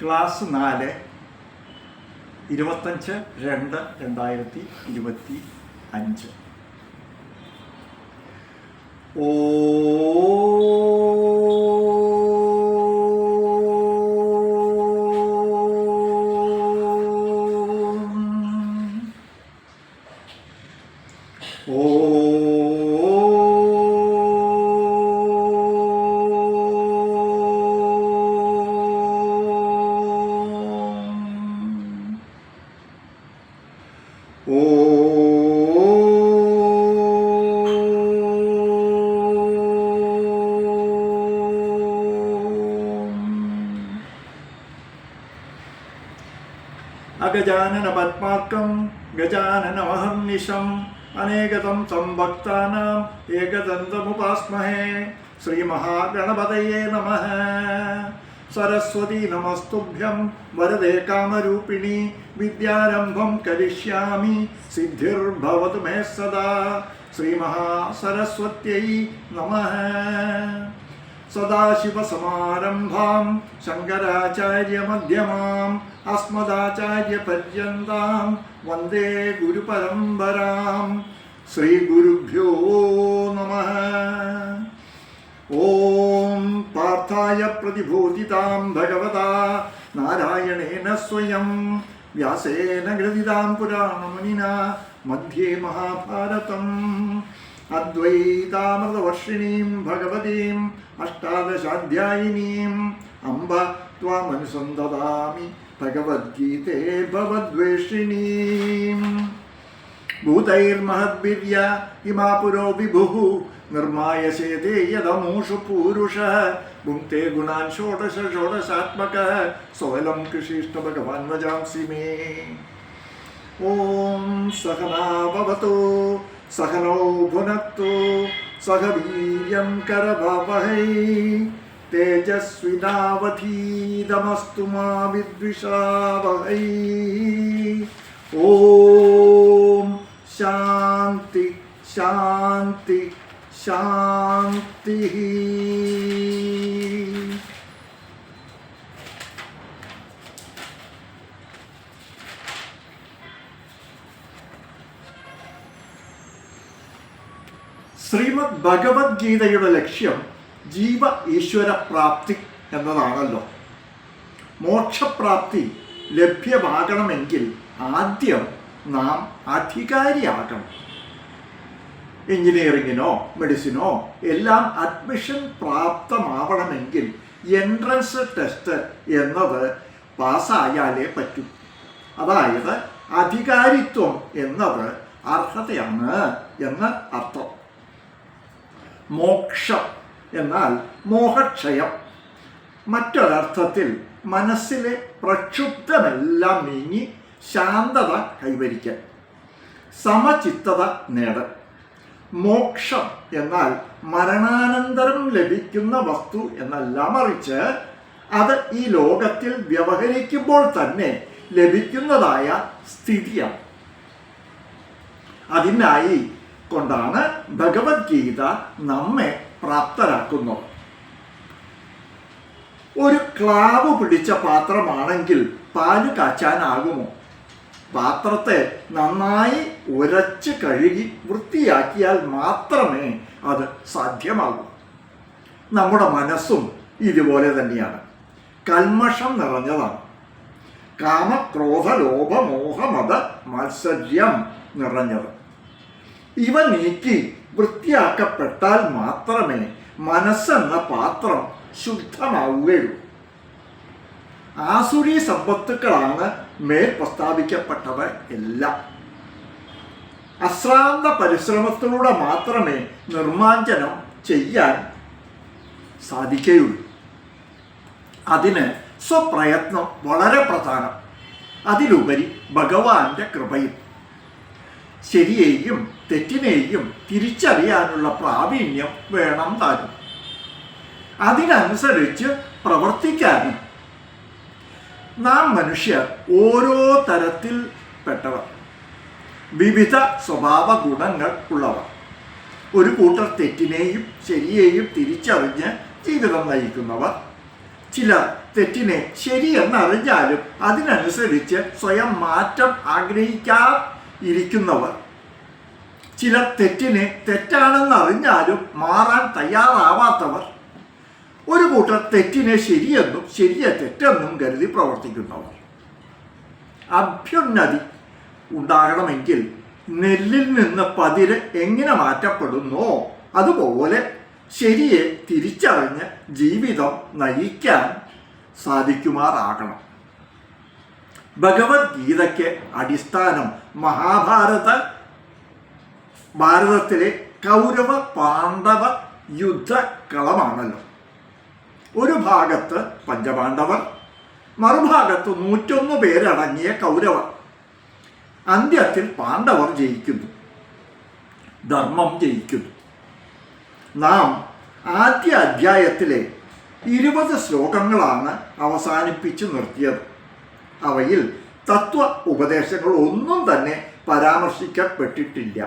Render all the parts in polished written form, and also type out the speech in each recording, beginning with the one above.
Class 4 25/2/2025. അഗജാനന പത്മാർക്കം ഗജാനനമഹർനിശം അനേകതം സംഭക്താനാം ഏകദന്തമുപാസ്മഹേ. ശ്രീമഹാഗണപതയേ നമഃ. സരസ്വതി നമസ്തുഭ്യം വരദേ കാമരൂപിണി. വിദ്യാരംഭം കരിഷ്യാമി സിദ്ധിർഭവതു may സദാ. ശ്രീമഹാസരസ്വത്यै നമഃ. സദാശിവസമാരംഭാം ശങ്കരാചാര്യമധ്യമാം അസ്മദാചാര്യപര്യന്താം വന്ദേ ഗുരുപരമ്പരാം. ശ്രീഗുരുഭ്യോ നമഃ. ഓം പാർത്ഥായ പ്രതിബോധിതാം ഭഗവതാ നാരായണേന സ്വയം വ്യാസേന ഗ്രഥിതാം പുരാണമുനിനാ മധ്യേ മഹാഭാരതം. അദ്വൈതാമൃതവർഷിണീം ഭഗവതീം അഷ്ടാദശാധ്യായിനീം അംബ ത്വാമനുസന്തതാമി ഭഗവദ്ഗീതേ ഭവദ്വേഷിണീം. ഭൂതൈർമഹദ്ഭിര്യ ഇമാ പുരോ വിഭുഃ നിർമായസേതേ യദമൂഷു പൂരുഷഃ. ഭുങ്ക്തേ ഗുണാൻ ഷോഡശ ഷോഡശാത്മകഃ സ്വയം കൃഷിഷ്ട ഭഗവാൻ വജാംസി മേ. ഓം സഹനാ ഭവതു സഹനോ ഭുനക്തു സഹ വീര്യം കരവാവഹൈ. തേജസ്വിനാവധീതമസ്തു മാ വിദ്വിഷാവഹൈ. ഓം ശാന്തി ശാന്തി ശാന്തി. ശ്രീമദ് ഭഗവത്ഗീതയുടെ ലക്ഷ്യം ജീവ ഈശ്വര പ്രാപ്തി എന്നതാണല്ലോ. മോക്ഷപ്രാപ്തി ലഭ്യമാകണമെങ്കിൽ ആദ്യം നാം അധികാരിയാകണം. എഞ്ചിനീയറിങ്ങിനോ മെഡിസിനോ എല്ലാം അഡ്മിഷൻ പ്രാപ്തമാവണമെങ്കിൽ എൻട്രൻസ് ടെസ്റ്റ് എന്നത് പാസ്സായാലേ പറ്റൂ. അതായത് അധികാരിത്വം എന്നത് അർഹതയാണ് എന്ന് അർത്ഥം. മോക്ഷം എന്നാൽ മോഹക്ഷയം. മറ്റൊരർത്ഥത്തിൽ മനസ്സിലെ പ്രക്ഷുബ്ധമെല്ലാം നീങ്ങി ശാന്തത കൈവരിക്കാൻ, സമചിത്തത നേടാൻ. മോക്ഷം എന്നാൽ മരണാനന്തരം ലഭിക്കുന്ന വസ്തു എന്നല്ല, മറിച്ച് അത് ഈ ലോകത്തിൽ വ്യവഹരിക്കുമ്പോൾ തന്നെ ലഭിക്കുന്നതായ സ്ഥിതിയാണ്. അതിനായി കൊണ്ടാണ് ഭഗവത്ഗീത നമ്മെ പ്രാപ്തരാക്കുന്നത്. ഒരു ക്ലാവ് പിടിച്ച പാത്രമാണെങ്കിൽ പാല് കാച്ചാനാകുമോ? പാത്രത്തെ നന്നായി ഉരച്ച് കഴുകി വൃത്തിയാക്കിയാൽ മാത്രമേ അത് സാധ്യമാകൂ. നമ്മുടെ മനസ്സും ഇതുപോലെ തന്നെയാണ്. കൽമഷം നിറഞ്ഞതാണ്. കാമക്രോധ ലോഭ മോഹ മത മാത്സര്യം നിറഞ്ഞത്. ഇവ നീക്കി വൃത്തിയാക്കപ്പെട്ടാൽ മാത്രമേ മനസ്സെന്ന പാത്രം ശുദ്ധമാവുകയുള്ളൂ. ആസുരീ സമ്പത്തുക്കളാണ് മേൽ പ്രസ്താവിക്കപ്പെട്ടവ എല്ലാം. അശ്രാന്ത പരിശ്രമത്തിലൂടെ മാത്രമേ നിർമ്മാർജ്ജനം ചെയ്യാൻ സാധിക്കുകയുള്ളൂ. അതിന് സ്വപ്രയത്നം വളരെ പ്രധാനം. അതിലുപരി ഭഗവാന്റെ കൃപയും. ശരിയെയും തെറ്റിനെയും തിരിച്ചറിയാനുള്ള പ്രാവീണ്യം വേണം താനും. അതിനനുസരിച്ച് പ്രവർത്തിക്കാനും. നാം മനുഷ്യർ ഓരോ തരത്തിൽ പെട്ടവർ, വിവിധ സ്വഭാവ ഗുണങ്ങൾ ഉള്ളവർ. ഒരു കൂട്ടർ തെറ്റിനെയും ശരിയെയും തിരിച്ചറിഞ്ഞ് ജീവിതം നയിക്കുന്നവർ, ചിലർ തെറ്റിനെ ശരിയെന്നറിഞ്ഞാലും അതിനനുസരിച്ച് സ്വയം മാറ്റം ആഗ്രഹിക്കാതിരിക്കുന്നവർ, ചിലർ തെറ്റിനെ തെറ്റാണെന്നറിഞ്ഞാലും മാറാൻ തയ്യാറാവാത്തവർ, ഒരു കൂട്ടർ തെറ്റിനെ ശരിയെന്നും ശരിയെ തെറ്റെന്നും കരുതി പ്രവർത്തിക്കുന്നവർ. അഭ്യുന്നതി ഉണ്ടാകണമെങ്കിൽ നെല്ലിൽ നിന്ന് പതിര് എങ്ങനെ മാറ്റപ്പെടുന്നോ അതുപോലെ ശരിയെ തിരിച്ചറിഞ്ഞ് ജീവിതം നയിക്കാൻ സാധിക്കുമാറാകണം. ഭഗവത്ഗീതയ്ക്ക് അടിസ്ഥാനം ഭാരതത്തിലെ കൗരവ പാണ്ഡവ യുദ്ധക്കളമാണല്ലോ. ഒരു ഭാഗത്ത് പഞ്ചപാണ്ഡവർ, മറുഭാഗത്ത് 101 പേരടങ്ങിയ കൗരവർ. അന്ത്യത്തിൽ പാണ്ഡവർ ജയിക്കുന്നു, ധർമ്മം ജയിക്കുന്നു. നാം ആദ്യ അധ്യായത്തിലെ 20 ശ്ലോകങ്ങളാണ് അവസാനിപ്പിച്ചു നിർത്തിയത്. അവയിൽ തത്വ ഉപദേശങ്ങൾ ഒന്നും തന്നെ പരാമർശിക്കപ്പെട്ടിട്ടില്ല.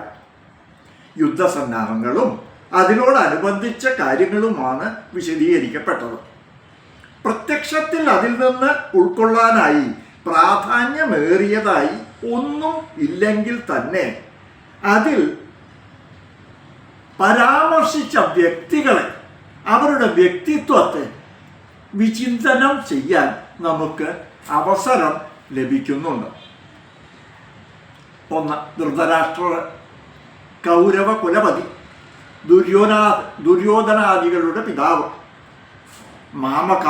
യുദ്ധസന്നാഹങ്ങളും അതിനോടനുബന്ധിച്ച കാര്യങ്ങളുമാണ് വിശദീകരിക്കപ്പെട്ടത്. പ്രത്യക്ഷത്തിൽ അതിൽ നിന്ന് ഉൾക്കൊള്ളാനായി പ്രാധാന്യമേറിയതായി ഒന്നും ഇല്ലെങ്കിൽ തന്നെ അതിൽ പരാമർശിച്ച വ്യക്തികളെ, അവരുടെ വ്യക്തിത്വത്തെ വിചിന്തനം ചെയ്യാൻ നമുക്ക് അവസരം ലഭിക്കുന്നുണ്ട്. ഒന്ന്, ധൃതരാഷ്ട്ര കൗരവ കുലപതി, ദുര്യോധനാദികളുടെ പിതാവ്. മാമക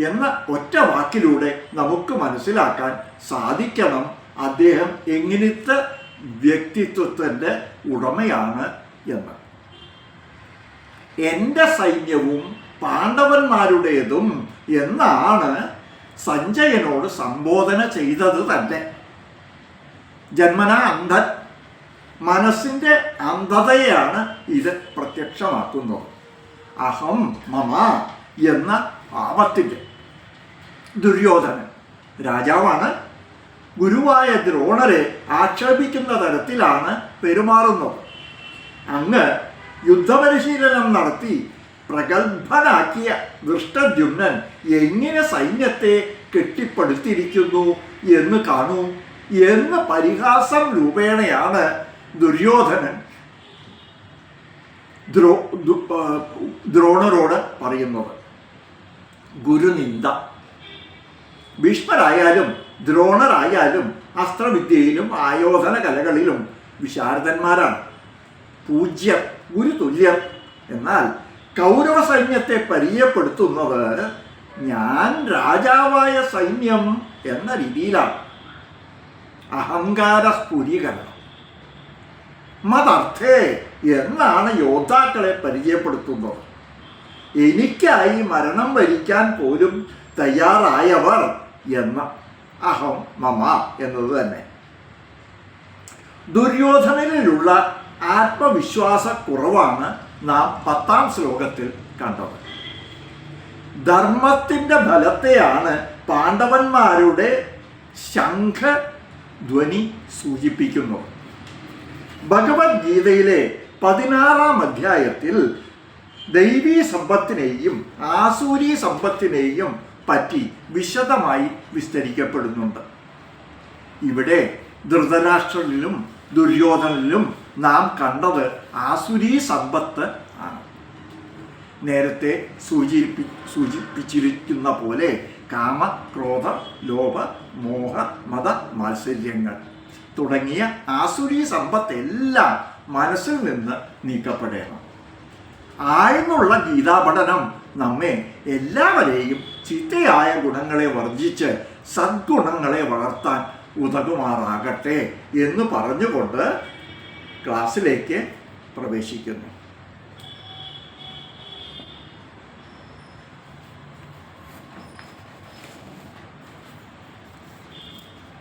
എന്ന ഒറ്റ വാക്കിലൂടെ നമുക്ക് മനസ്സിലാക്കാൻ സാധിക്കണം അദ്ദേഹം എങ്ങനത്തെ വ്യക്തിത്വത്തിൻ്റെ ഉടമയാണ് എന്ന്. എൻ്റെ സൈന്യവും പാണ്ഡവന്മാരുടേതും എന്നാണ് സഞ്ജയനോട് സംബോധന ചെയ്തത് തന്നെ. ജന്മനാ അന്ധൻ, മനസ്സിൻ്റെ അന്ധതയാണ് ഇത് പ്രത്യക്ഷമാക്കുന്നത്. അഹം മമ എന്ന ഭാവത്തിൻ്റെ. ദുര്യോധനൻ രാജാവാണ്. ഗുരുവായ ദ്രോണരെ ആക്ഷേപിക്കുന്ന തരത്തിലാണ് പെരുമാറുന്നത്. അങ്ങ് യുദ്ധപരിശീലനം നടത്തി പ്രഗത്ഭനാക്കിയ ദൃഷ്ടദ്യുമ്നൻ എങ്ങനെ സൈന്യത്തെ കെട്ടിപ്പടുത്തിരിക്കുന്നു എന്ന് കാണൂ എന്ന് പരിഹാസം രൂപേണയാണ് ദുര്യോധനൻ ദ്രോണരോട് പറയുന്നത്. ഗുരുനിന്ദ. ഭീഷ്മരായാലും ദ്രോണരായാലും അസ്ത്രവിദ്യയിലും ആയോധന കലകളിലും വിശാരദന്മാരാണ്. പൂജ്യം, ഗുരുതുല്യം. എന്നാൽ കൗരവ സൈന്യത്തെ പരിചയപ്പെടുത്തുന്നത് ഞാൻ രാജാവായ സൈന്യം എന്ന രീതിയിലാണ്. അഹങ്കാര സ്ഫുരീകരണം. മതർത്ഥേ എന്നാണ് യോദ്ധാക്കളെ പരിചയപ്പെടുത്തുന്നത്. എനിക്കായി മരണം വരിക്കാൻ പോലും തയ്യാറായവർ എന്ന അഹം മമ എന്നത് തന്നെ. ദുര്യോധനനിലുള്ള ആത്മവിശ്വാസക്കുറവാണ് നാം 10ാം ശ്ലോകത്തിൽ കണ്ടത്. ധർമ്മത്തിൻ്റെ ഫലത്തെയാണ് പാണ്ഡവന്മാരുടെ ശംഖധ്വനി സൂചിപ്പിക്കുന്നത്. ഭഗവത്ഗീതയിലെ 16ാം അധ്യായത്തിൽ ദൈവീ സമ്പത്തിനെയും ആസൂരി സമ്പത്തിനെയും പറ്റി വിശദമായി വിസ്തരിക്കപ്പെടുന്നുണ്ട്. ഇവിടെ ധൃതരാഷ്ട്രനിലും ദുര്യോധനനിലും നാം കണ്ടത് ആസുരീ സമ്പത്ത് ആണ്. നേരത്തെ സൂചിപ്പിച്ചിരിക്കുന്ന പോലെ കാമ, ക്രോധ, ലോഭ, മോഹ, മത, മാത്സര്യങ്ങൾ തുടങ്ങിയ ആസുരീ സമ്പത്തെല്ലാം മനസ്സിൽ നിന്ന് നീക്കപ്പെടണം. ആഴ്ന്നുള്ള ഗീതാപഠനം നമ്മെ എല്ലാവരെയും ചീത്തയായ ഗുണങ്ങളെ വർജിച്ച് സദ്ഗുണങ്ങളെ വളർത്താൻ ഉതകുമാറാകട്ടെ എന്ന് പറഞ്ഞുകൊണ്ട് ക്ലാസ്സിലേക്ക് പ്രവേശിക്കുന്നു.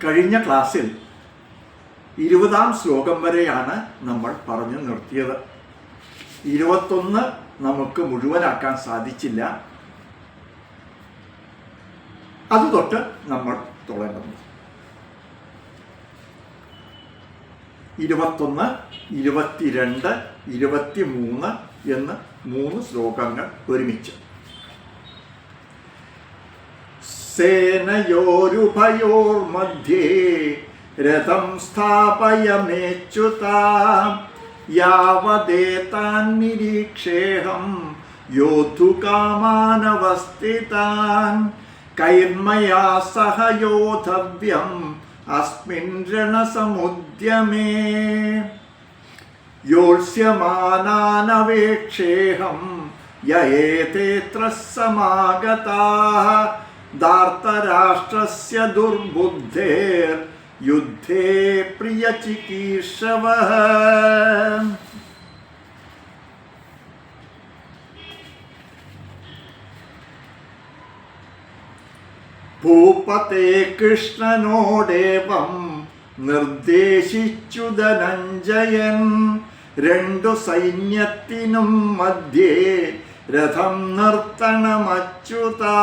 കഴിഞ്ഞ ക്ലാസ്സിൽ 20ാം ശ്ലോകം വരെയാണ് നമ്മൾ പറഞ്ഞു നിർത്തിയത്. 21 നമുക്ക് മുഴുവനാക്കാൻ സാധിച്ചില്ല. അത് തൊട്ട് നമ്മൾ തുടങ്ങുന്നു. 21, 22, 23 എന്ന് 3 ശ്ലോകങ്ങൾ ഒരുമിച്ച്. സേനയോരുഭയോർമധ്യേ രഥം സ്ഥാപയമേച്യുതാം യാവദേതാൻ നിരീക്ഷേഹം യോദ്ധുകാമാനവസ്ഥിതാൻ കൈർമയാ സഹ യോദ്ധവ്യം അസ്മിൻ രണസമുദ്യമേ യോത്സ്യമാനാനവേക്ഷേഹം യേതേത്ര സമാഗതാഃ ധാർത്തരാഷ്ട്രസ്യ ദുർബുദ്ധേർ യുദ്ധേ പ്രിയചികീർഷവഃ. ഭൂപതേ കൃഷ്ണനോടേവം നിർദ്ദേശിച്ചു ധനഞ്ജയൻ രണ്ടു സൈന്യത്തിനും മധ്യേ രഥം നിർത്തണമച്യുതാ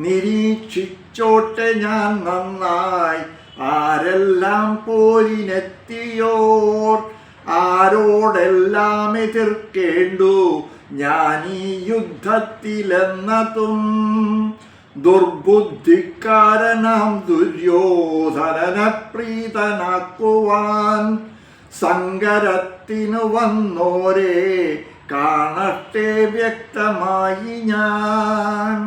നിരീക്ഷിച്ചോട്ടെ ഞാൻ നന്നായി ആരെല്ലാം പോരിനെത്തിയോർ ആരോടെല്ലാം എതിർക്കേണ്ടു ഞാൻ ഈ യുദ്ധത്തിലെന്നതും ദുർബുദ്ധിക്കാരനാം ദുര്യോധനനെ പ്രീതനാക്കുവാൻ സങ്കരത്തിനു വന്നോരെ കാണട്ടെ വ്യക്തമായി ഞാൻ.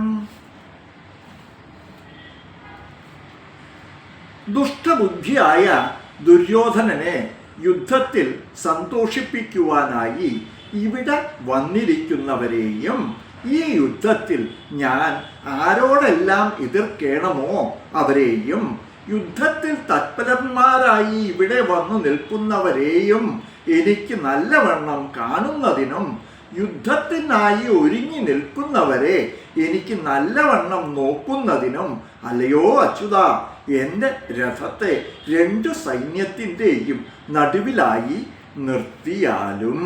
ദുഷ്ടബുദ്ധിയായ ദുര്യോധനനെ യുദ്ധത്തിൽ സന്തോഷിപ്പിക്കുവാനായി ഇവിടെ വന്നിരിക്കുന്നവരെയും ഈ യുദ്ധത്തിൽ ഞാൻ ആരോടെല്ലാം എതിർക്കേണമോ അവരെയും യുദ്ധത്തിൽ തത്പരന്മാരായി ഇവിടെ വന്നു നിൽക്കുന്നവരെയും എനിക്ക് നല്ലവണ്ണം കാണുന്നതിനും യുദ്ധത്തിനായി ഒരുങ്ങി നിൽക്കുന്നവരെ എനിക്ക് നല്ലവണ്ണം നോക്കുന്നതിനും അല്ലയോ അച്യുതാ എൻ്റെ രഥത്തെ രണ്ടു സൈന്യത്തിൻ്റെയും നടുവിലായി നിർത്തിയാലും.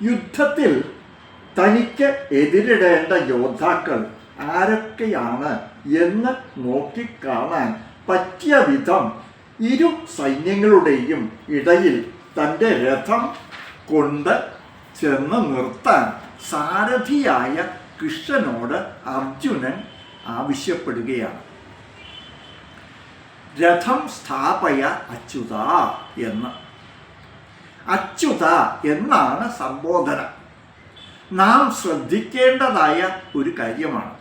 യുദ്ധത്തിൽ തനിക്ക് എതിരിടേണ്ട യോദ്ധാക്കൾ ആരൊക്കെയാണ് എന്ന് നോക്കിക്കാണാൻ പറ്റിയ വിധം ഇരു സൈന്യങ്ങളുടെയും ഇടയിൽ തൻ്റെ രഥം കൊണ്ട് ചെന്ന് നിർത്താൻ സാരഥിയായ കൃഷ്ണനോട് അർജുനൻ ആവശ്യപ്പെടുകയാണ്. രഥം സ്ഥാപയ അച്യുത എന്ന്. അച്യുത എന്നാണ് സംബോധന. നാം ശ്രദ്ധിക്കേണ്ടതായ ഒരു കാര്യമാണ്.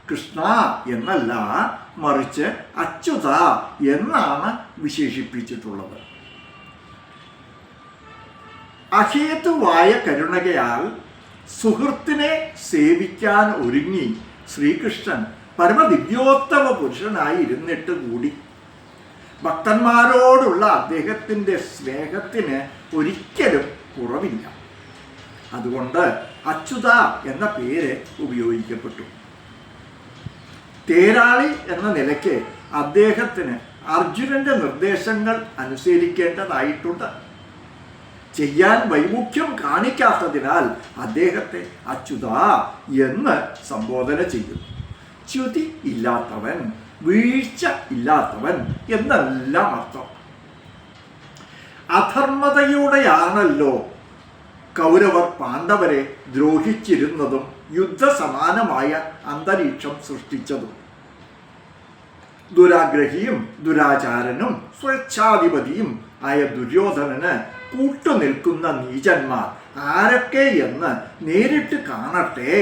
കൃഷ്ണ എന്നല്ല, മറിച്ച് അച്യുത എന്നാണ് വിശേഷിപ്പിച്ചിട്ടുള്ളത്. അഹേതുവായ കരുണകയാൽ സുഹൃത്തിനെ സേവിക്കാൻ ഒരുങ്ങി ശ്രീകൃഷ്ണൻ പരമദിവ്യോത്തമ പുരുഷനായി ഇരുന്നിട്ട് കൂടി ഭക്തന്മാരോടുള്ള അദ്ദേഹത്തിൻ്റെ സ്നേഹത്തിന് ഒരിക്കലും കുറവില്ല. അതുകൊണ്ട് അച്യുത എന്ന പേര് ഉപയോഗിക്കപ്പെട്ടു. തേരാളി എന്ന നിലയ്ക്ക് അദ്ദേഹത്തിന് അർജുനന്റെ നിർദ്ദേശങ്ങൾ അനുസരിക്കേണ്ടതായിട്ടുണ്ട്. ചെയ്യാൻ വൈമുഖ്യം കാണിക്കാത്തതിനാൽ അദ്ദേഹത്തെ അച്യുത എന്ന് സംബോധന ചെയ്യുന്നു. ച്യുതി ഇല്ലാത്തവൻ, വീഴ്ച ഇല്ലാത്തവൻ എന്നെല്ലാം അർത്ഥം. അധർമ്മതയോടെയാണല്ലോ കൗരവർ പാണ്ഡവരെ ദ്രോഹിച്ചിരുന്നതും യുദ്ധസമാനമായ അന്തരീക്ഷം സൃഷ്ടിച്ചതും. ദുരാഗ്രഹിയും ദുരാചാരനും സ്വേച്ഛാധിപതിയും ആയ ദുര്യോധനന് കൂട്ടുനിൽക്കുന്ന നീചന്മാർ ആരൊക്കെ എന്ന് നേരിട്ട് കാണട്ടെ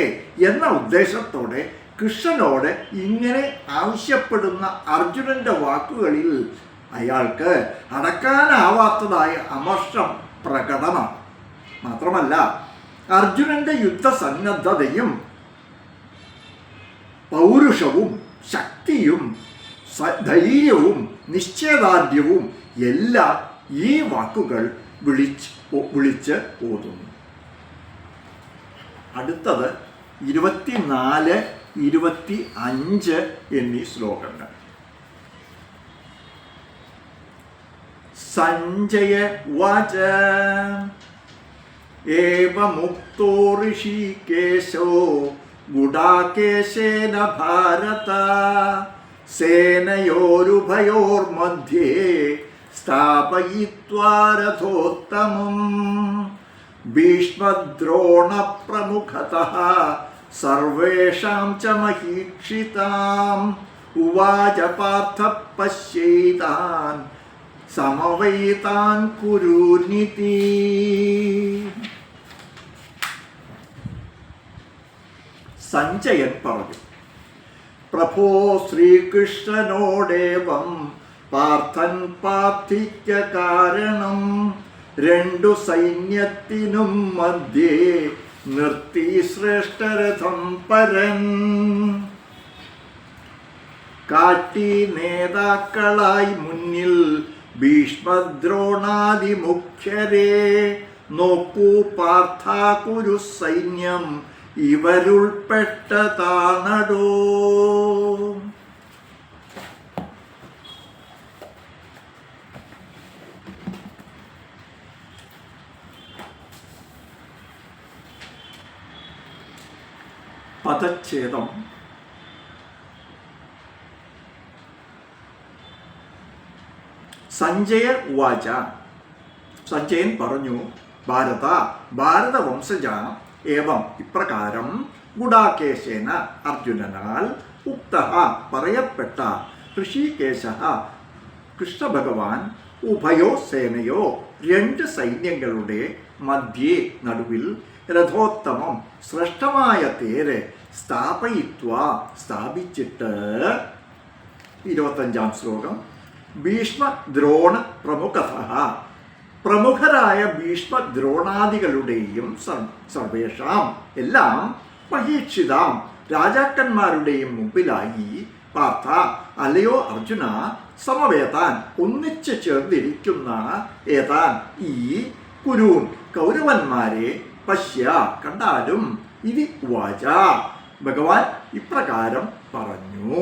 എന്ന ഉദ്ദേശത്തോടെ കൃഷ്ണനോട് ഇങ്ങനെ ആവശ്യപ്പെടുന്ന അർജുനന്റെ വാക്കുകളിൽ അയാൾക്ക് അടക്കാനാവാത്തതായ അമർഷം പ്രകടമാണ്. മാത്രമല്ല, അർജുനന്റെ യുദ്ധസന്നദ്ധതയും പൗരുഷവും ശക്തിയും ധൈര്യവും നിശ്ചയദാർഢ്യവും എല്ലാം ഈ വാക്കുകൾ വിളിച്ച് ഓതുന്നു. അടുത്തത് 24, 25 എന്നീ ശ്ലോകങ്ങൾ. സഞ്ജയ വാച ഏവമുക്തോ ഋഷികേശോ ഗുഡാകേശേന ഭാരത സേനയോരുഭയോർമധ്യേ സ്ഥാപയിത്വാ രഥോത്തമം ഭീഷ്മദ്രോണപ്രമുഖതഃ സർവേഷാം ച മഹീക്ഷിതാം ഉവാച പാർത്ഥഃ പശ്യൈതാൻ സമവൈതാൻ കുരൂനിതി. സഞ്ജയൻ പറഞ്ഞു, പ്രഭോ ശ്രീകൃഷ്ണനോടേവം പാർത്ഥൻ പ്രാർത്ഥിക്ക കാരണം രണ്ടു സൈന്യത്തിനും മധ്യേ നിർത്തി ശ്രേഷ്ഠരഥം പരൻ. കാട്ടി നേതാക്കളായി മുന്നിൽ ഭീഷ്മദ്രോണാദിമുഖ്യരെ നോക്കൂ പാർത്ഥാകുരു സൈന്യം ഇവരുൾപ്പെട്ടതാണടോ. പദച്ഛേദം. സഞ്ജയ ഉവാച. സഞ്ജയൻ പറഞ്ഞു, ഭാരതവംശജ ഏവം ഇപ്രകാരം ഗുഡാകേശേന അർജുനനാൽ ഉക്തഃ പറയപ്പെട്ട ഋഷികേശ കൃഷ്ണഭഗവാൻ ഉഭയോ സേനയോ രണ്ട് സൈന്യങ്ങളുടെ മധ്യേ നടുവിൽ രഥോത്തമം ശ്രേഷ്ഠമായ തേര് സ്ഥാപിച്ചിട്ട് 25-ാം ശ്ലോകം. ഭീഷ്മദ്രോണ പ്രമുഖതഃ പ്രമുഖരായ ഭീഷ്മദ്രോണാദികളുടെയും സർവേഷാം എല്ലാം മഹീക്ഷിതാം രാജാക്കന്മാരുടെയും മുമ്പിലായി പാർത്ഥ അല്ലയോ അർജുന സമവേതാൻ ഒന്നിച്ചു ചേർന്നിരിക്കുന്ന ഏതാൻ ഈ കുരൂൻ കൗരവന്മാരെ പശ്യ കണ്ടാലും ഇതി ഉവാച ഭഗവാൻ ഇപ്രകാരം പറഞ്ഞു.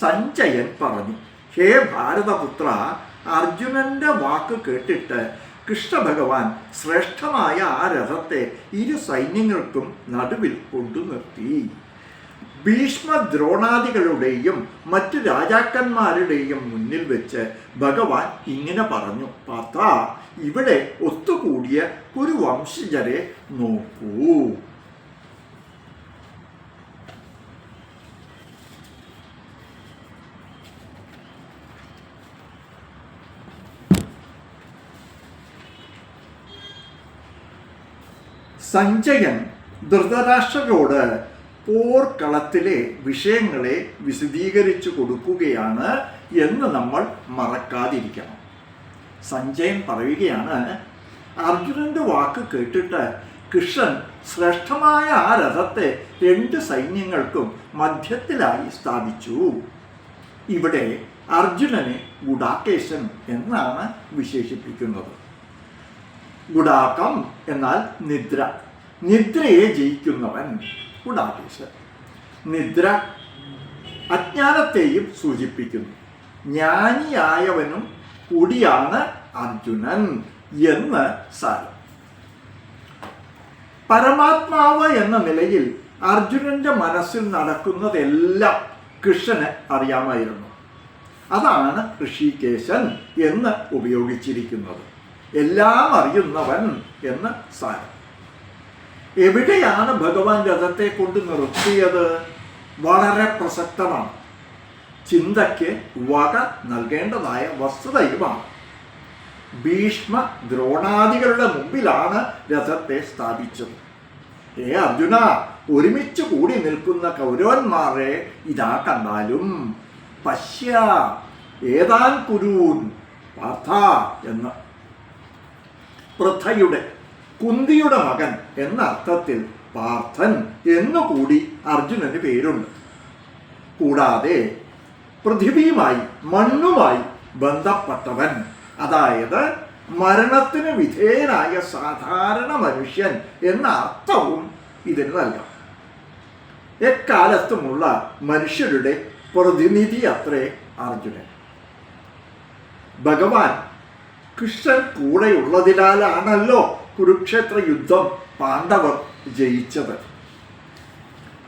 സഞ്ജയൻ പറഞ്ഞു, ഹേ ഭാരതപുത്ര, അർജുനന്റെ വാക്ക് കേട്ടിട്ട് കൃഷ്ണഭഗവാൻ ശ്രേഷ്ഠമായ ആ രഥത്തെ ഇരു സൈന്യങ്ങൾക്കും നടുവിൽ കൊണ്ടു നിർത്തി. ഭീഷ്മദ്രോണാദികളുടെയും മറ്റു രാജാക്കന്മാരുടെയും മുന്നിൽ വെച്ച് ഭഗവാൻ ഇങ്ങനെ പറഞ്ഞു, പാർത്ഥ, ഇവിടെ ഒത്തുകൂടിയ കുരുവംശജരെ നോക്കൂ. സഞ്ജയൻ ധൃതരാഷ്ട്രരോട് പോർക്കളത്തിലെ വിഷയങ്ങളെ വിശദീകരിച്ചു കൊടുക്കുകയാണ് എന്ന് നമ്മൾ മറക്കാതിരിക്കണം. സഞ്ജയൻ പറയുകയാണ്, അർജുനന്റെ വാക്ക് കേട്ടിട്ട് കൃഷ്ണൻ ശ്രേഷ്ഠമായ ആ രഥത്തെ രണ്ട് സൈന്യങ്ങൾക്കും മധ്യത്തിലായി സ്ഥാപിച്ചു. ഇവിടെ അർജുനനെ ഗുഡാകേശൻ എന്നാണ് വിശേഷിപ്പിക്കുന്നത്. ഗുഡാകം എന്നാൽ നിദ്ര, നിദ്രയെ ജയിക്കുന്നവൻ ഗുഡാകേശൻ. നിദ്ര അജ്ഞാനത്തെയും സൂചിപ്പിക്കുന്നു. ജ്ഞാനിയായവനും കൂടിയാണ് അർജുനൻ എന്ന് സാരം. പരമാത്മാവ് എന്ന നിലയിൽ അർജുനന്റെ മനസ്സിൽ നടക്കുന്നതെല്ലാം കൃഷ്ണന് അറിയാമായിരുന്നു. അതാണ് ഋഷികേശൻ എന്ന് ഉപയോഗിച്ചിരിക്കുന്നത്. എല്ലാം അറിയുന്നവൻ എന്ന് സാരം. എവിടെയാണ് ഭഗവാൻ രഥത്തെ കൊണ്ട് നിർത്തിയത്? വളരെ പ്രസക്തമാണ്. ചിന്തയ്ക്ക് വക നൽകേണ്ടതായ വസ്തുതയുമാണ്. ഭീഷ്മ ദ്രോണാദികളുടെ മുമ്പിലാണ് രഥത്തെ സ്ഥാപിച്ചത്. ഹേ അർജുന, ഒരുമിച്ച് കൂടി നിൽക്കുന്ന കൗരവന്മാരെ ഇതാ കണ്ടാലും പശ്യ ഏതാൻ കുരൂൻ പാർത്ഥ എന്ന്. പൃഥയുടെ കുന്തിയുടെ മകൻ എന്ന അർത്ഥത്തിൽ പാർത്ഥൻ എന്നുകൂടി അർജുനന് പേരുണ്ട്. കൂടാതെ പൃഥിവിയുമായി മണ്ണുമായി ബന്ധപ്പെട്ടവൻ, അതായത് മരണത്തിന് വിധേയനായ സാധാരണ മനുഷ്യൻ എന്ന അർത്ഥവും ഇതിന് നൽകാം. എക്കാലത്തുമുള്ള മനുഷ്യരുടെ പ്രതിനിധി അത്രേ അർജുനൻ. ഭഗവാൻ കൃഷ്ണൻ കൂടെയുള്ളതിനാലാണല്ലോ കുരുക്ഷേത്ര യുദ്ധം പാണ്ഡവർ ജയിച്ചത്.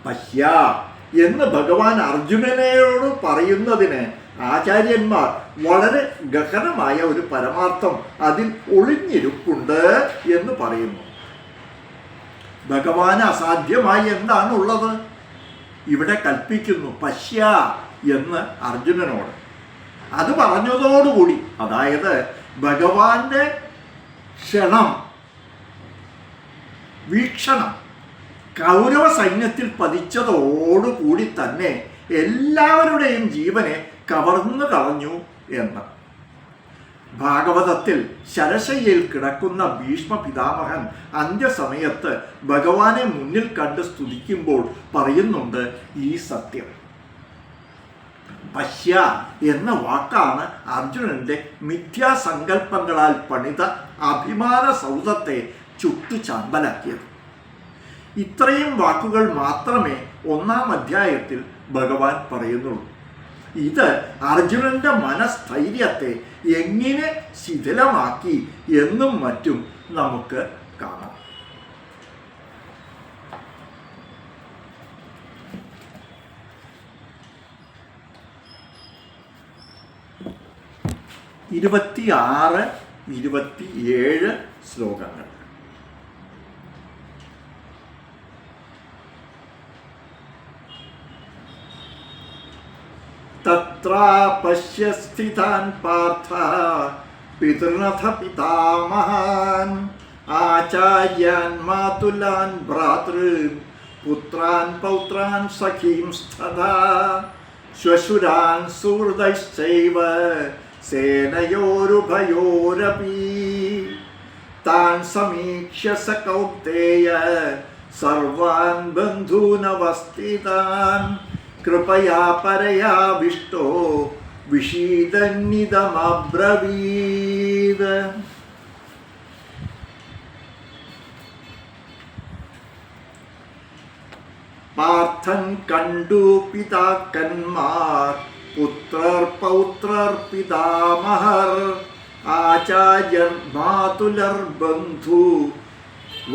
പശ്യ എന്ന് ഭഗവാൻ അർജുനനോട് പറയുന്നതിന് ആചാര്യന്മാർ വളരെ ഗഹനമായ ഒരു പരമാർത്ഥം അതിൽ ഒളിഞ്ഞിരിപ്പുണ്ട് എന്ന് പറയുന്നു. ഭഗവാന് അസാധ്യമായി എന്താണുള്ളത്? ഇവിടെ കൽപ്പിക്കുന്നു പശ്യ എന്ന് അർജുനനോട്. അത് പറഞ്ഞതോടുകൂടി, അതായത് ഭഗവാന്റെ ക്ഷണം, വീക്ഷണം കൗരവ സൈന്യത്തിൽ പതിച്ചതോടുകൂടി തന്നെ എല്ലാവരുടെയും ജീവനെ കവർന്നു കളഞ്ഞു എന്ന്. ഭാഗവതത്തിൽ ശരശയ്യയിൽ കിടക്കുന്ന ഭീഷ്മ പിതാമഹൻ അന്ത്യസമയത്ത് ഭഗവാനെ മുന്നിൽ കണ്ട് സ്തുതിക്കുമ്പോൾ പറയുന്നുണ്ട് ഈ സത്യം. പശ്യ എന്ന വാക്കാണ് അർജുനന്റെ മിഥ്യാസങ്കല്പങ്ങളാൽ പണിത അഭിമാന സൗധത്തെ ചുട്ടു ചാമ്പലാക്കിയത്. ഇത്രയും വാക്കുകൾ മാത്രമേ 1-ാം അധ്യായത്തിൽ ഭഗവാൻ പറയുന്നുള്ളൂ. ഇത് അർജുനന്റെ മനസ്ഥൈര്യത്തെ എങ്ങനെ ശിഥിലമാക്കി എന്നും മറ്റും നമുക്ക് കാണാം. ഇരുപത്തിയാറ് 27 ശ്ലോകങ്ങൾ. തത്രാ പശ്യ സ്ഥിതാൻ പാർത്ഥ പിതൃനഥ പിതാമഹാൻ ആചാര്യാൻ മാതുലാൻ ഭ്രാതൃൻ പുത്രാൻ പൗത്രാൻ സഖീംസ്തഥാ ശ്വശുരാൻ സുഹൃദൈശ്ചൈവ സേനയോരുഭയോരപി താൻ സമീക്ഷ്യ സ കൗന്തേയ സർവാൻ ബന്ധൂനവസ്ഥിതാൻ കൃപയാ പരയാവിഷ്ടോ വിഷീദന്നിതമബ്രവീത്. പാർത്ഥൻ കണ്ടു പിതാക്കന്മാർ പുത്രർ പൗത്രർ പിതാമഹർ ആചാര്യർ മാതുലർ ബന്ധു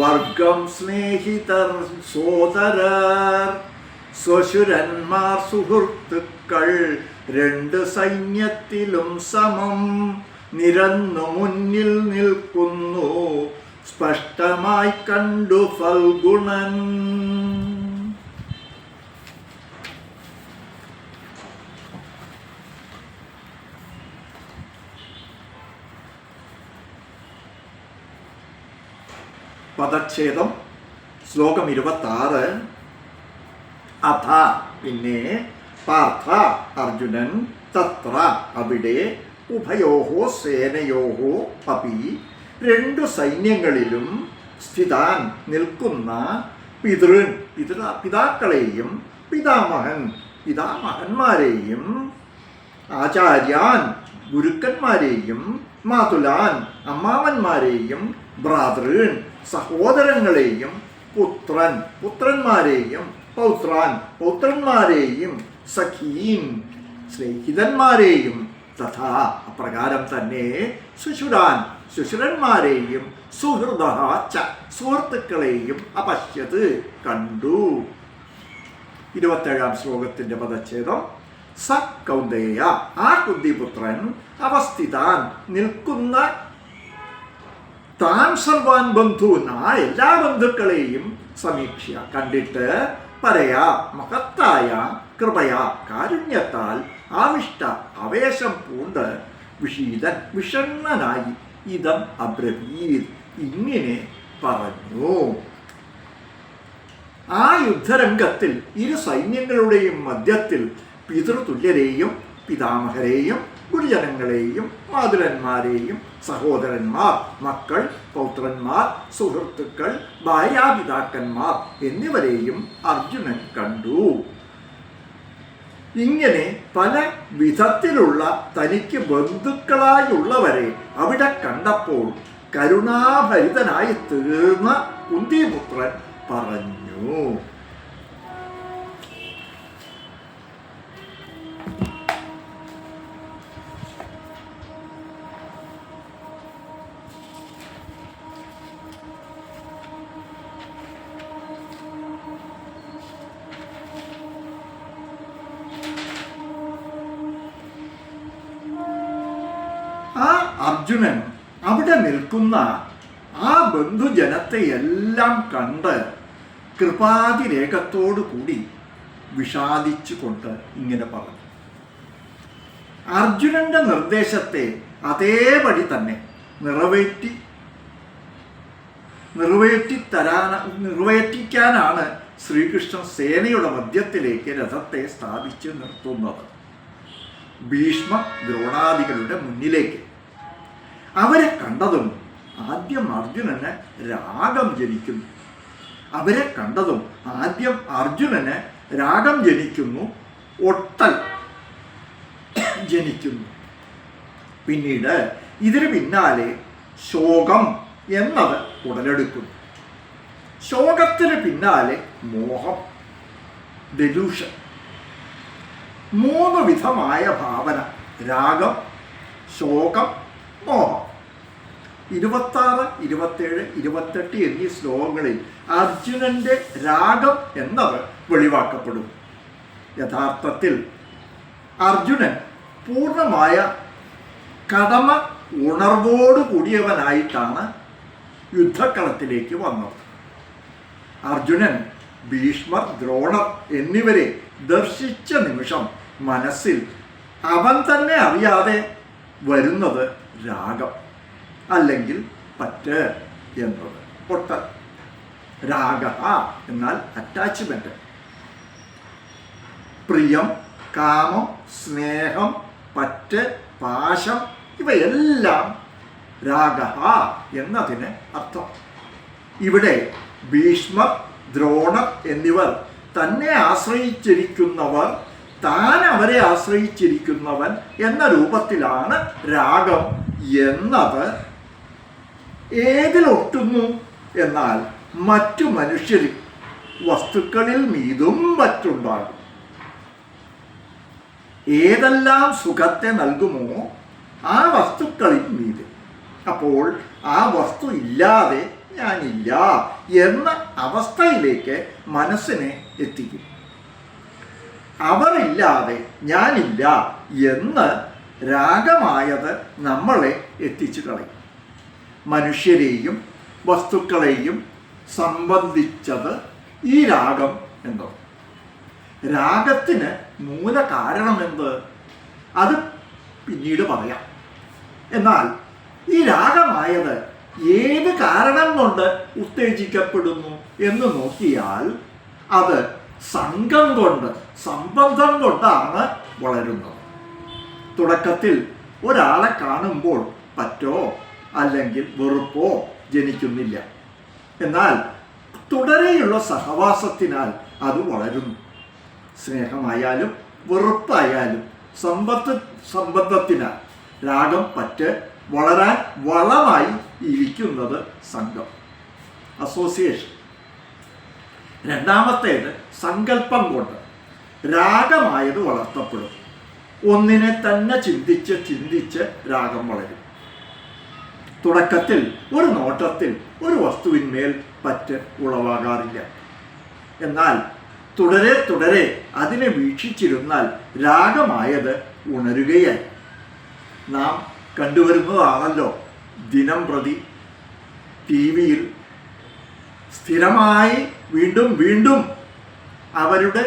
വർഗം സ്നേഹിതർ സോദരർ സ്വശുരന്മാർ സുഹൃത്തുക്കൾ 2 സൈന്യത്തിലും സമം നിരന്നു മുന്നിൽ നിൽക്കുന്നു സ്പഷ്ടമായി കണ്ടു ഫൽഗുണൻ. പദച്ഛേദം. ശ്ലോകം 26. അഥ പിന്നെ, പാർത്ഥ അർജുനൻ, തത്ര അവിടെ, ഉഭയോഹോ സേനയോഹോ അപി 2 സൈന്യങ്ങളിലും, സ്ഥിതാൻ നിൽക്കുന്ന, പിതൃൻ പിതാക്കളെയും, പിതാമഹൻ പിതാമഹന്മാരെയും, ആചാര്യാൻ ഗുരുക്കന്മാരെയും, മാതുലാൻ അമ്മാവന്മാരെയും, ഭ്രാതൃൻ സഹോദരങ്ങളെയും, പുത്രൻ പുത്രന്മാരെയും, പൗത്രാൻ പൗത്രന്മാരെയും, സഖീൻ സ്നേഹിതന്മാരെയും, തഥാ അപ്രകാരം തന്നെ, ശുശുരാൻ ശുശുരന്മാരെയും, സുഹൃദ ച സുഹൃത്തുക്കളെയും, അപശ്യത് കണ്ടു. 27-ാം ശ്ലോകത്തിന്റെ പദച്ഛേദം. സ കൗന്ദേയ ആ കുന്തിപുത്രൻ, അവസ്ഥിതാൻ നിൽക്കുന്ന, താൻ സർവാൻ ബന്ധൂൻ ആ എല്ലാ ബന്ധുക്കളെയും സമീക്ഷ്യ കണ്ടിട്ട്, പരയാ മഹത്തായ കൃപയാ കാരുണ്യത്താൽ, ആവിഷ്ട ആവേശം പൂണ്ട്, വിഷീദൻ വിഷണ്ണനായി, ഇതം അബ്രവീത് ഇങ്ങനെ പറഞ്ഞു. ആ യുദ്ധരംഗത്തിൽ 2 സൈന്യങ്ങളുടെയും മധ്യത്തിൽ പിതൃതുല്യരെയും, പിതാമഹരെയും, ഗുരുജനങ്ങളെയും, മാതുലന്മാരെയും, സഹോദരന്മാർ, മക്കൾ, പൗത്രന്മാർ, സുഹൃത്തുക്കൾ, ഭാര്യാപിതാക്കന്മാർ എന്നിവരെയും അർജുനൻ കണ്ടു. ഇങ്ങനെ പല വിധത്തിലുള്ള തനിക്ക് ബന്ധുക്കളായുള്ളവരെ അവിടെ കണ്ടപ്പോൾ കരുണാഭരിതനായി തീർന്ന കുന്തിപുത്രൻ പറഞ്ഞു. അർജുനൻ അവിടെ നിൽക്കുന്ന ആ ബന്ധുജനത്തെയെല്ലാം കണ്ട് കൃപാതിരേകത്തോടു കൂടി വിഷാദിച്ചു കൊണ്ട് ഇങ്ങനെ പറഞ്ഞു. അർജുനന്റെ നിർദ്ദേശത്തെ അതേപടി തന്നെ നിറവേറ്റിക്കാനാണ് ശ്രീകൃഷ്ണൻ സേനയുടെ മധ്യത്തിലേക്ക് രഥത്തെ സ്ഥാപിച്ച് നിർത്തുന്നത്. ഭീഷ്മ ദ്രോണാദികളുടെ മുന്നിലേക്ക്. അവരെ കണ്ടതും ആദ്യം അർജുനന് രാഗം ജനിക്കുന്നു. ഒട്ടൽ ജനിക്കുന്നു. പിന്നീട് ഇതിന് പിന്നാലെ ശോകം എന്നത് ഉടലെടുക്കുന്നു. ശോകത്തിന് പിന്നാലെ മോഹം, ഡെലൂഷൻ. 3 വിധമായ ഭാവന: രാഗം, ശോകം, മോഹം. 26, 27, 28 എന്നീ ശ്ലോകങ്ങളിൽ അർജുനന്റെ രാഗം എന്നത് വെളിവാക്കപ്പെടും. യഥാർത്ഥത്തിൽ അർജുനൻ പൂർണ്ണമായ കടമ ഉണർവോടു കൂടിയവനായിട്ടാണ് യുദ്ധക്കളത്തിലേക്ക് വന്നത്. അർജുനൻ ഭീഷ്മർ, ദ്രോണർ എന്നിവരെ ദർശിച്ച നിമിഷം മനസ്സിൽ അവൻ തന്നെ അറിയാതെ വരുന്നത് രാഗം അല്ലെങ്കിൽ പറ്റ് എന്നത്. പൊട്ടൽ. രാഗ എന്നാൽ അറ്റാച്ച്മെന്റ്. പ്രിയം, കാമം, സ്നേഹം, പറ്റ്, പാശം ഇവയെല്ലാം രാഗ എന്നതിന് അർത്ഥം. ഇവിടെ ഭീഷ്മർ, ദ്രോണർ എന്നിവർ തന്നെ ആശ്രയിച്ചിരിക്കുന്നവർ, താൻ അവരെ ആശ്രയിച്ചിരിക്കുന്നവൻ എന്ന രൂപത്തിലാണ് രാഗം എന്നത്. ഏതിലൊട്ടുന്നു എന്നാൽ മറ്റു മനുഷ്യരിൽ, വസ്തുക്കളിൽ മീതും മറ്റുണ്ടാകും. ഏതെല്ലാം സുഖത്തെ നൽകുമോ ആ വസ്തുക്കളിൽ മീതെ. അപ്പോൾ ആ വസ്തു ഇല്ലാതെ ഞാനില്ല എന്ന അവസ്ഥയിലേക്ക് മനസ്സിനെ എത്തിക്കും. അവരില്ലാതെ ഞാനില്ല എന്ന് രാഗമായത് നമ്മളെ എത്തിച്ചു കളയും. മനുഷ്യരെയും വസ്തുക്കളെയും സംബന്ധിച്ചത് ഈ രാഗം എന്തോ. രാഗത്തിന് മൂല കാരണമെന്ത്? അത് പിന്നീട് പറയാം. എന്നാൽ ഈ രാഗമായത് ഏത് കാരണം കൊണ്ട് ഉത്തേജിക്കപ്പെടുന്നു എന്ന് നോക്കിയാൽ അത് സംഘം കൊണ്ട്, സംബന്ധം കൊണ്ടാണ് വളരുന്നത്. തുടക്കത്തിൽ ഒരാളെ കാണുമ്പോൾ പറ്റോ അല്ലെങ്കിൽ വെറുപ്പോ ജനിക്കുന്നില്ല. എന്നാൽ തുടരെയുള്ള സഹവാസത്തിനാൽ അത് വളരുന്നു. സ്നേഹമായാലും വെറുപ്പായാലും സംബന്ധത്തിനാൽ രാഗം, പറ്റ് വളരാൻ വളമായി ഇരിക്കുന്നത് സംഘം, അസോസിയേഷൻ. രണ്ടാമത്തേത് സങ്കല്പം കൊണ്ട് രാഗമായത് വളർത്തപ്പെടും. ഒന്നിനെ തന്നെ ചിന്തിച്ച് രാഗം വളരും. തുടക്കത്തിൽ ഒരു നോട്ടത്തിൽ ഒരു വസ്തുവിന്മേൽ പറ്റ് ഉളവാകാറില്ല. എന്നാൽ തുടരെ അതിനെ വീക്ഷിച്ചിരുന്നാൽ രാഗമായത് ഉണരുകയായി. നാം കണ്ടുവരുന്നതാണല്ലോ ദിനം പ്രതി TV-യിൽ സ്ഥിരമായി വീണ്ടും അവരുടെ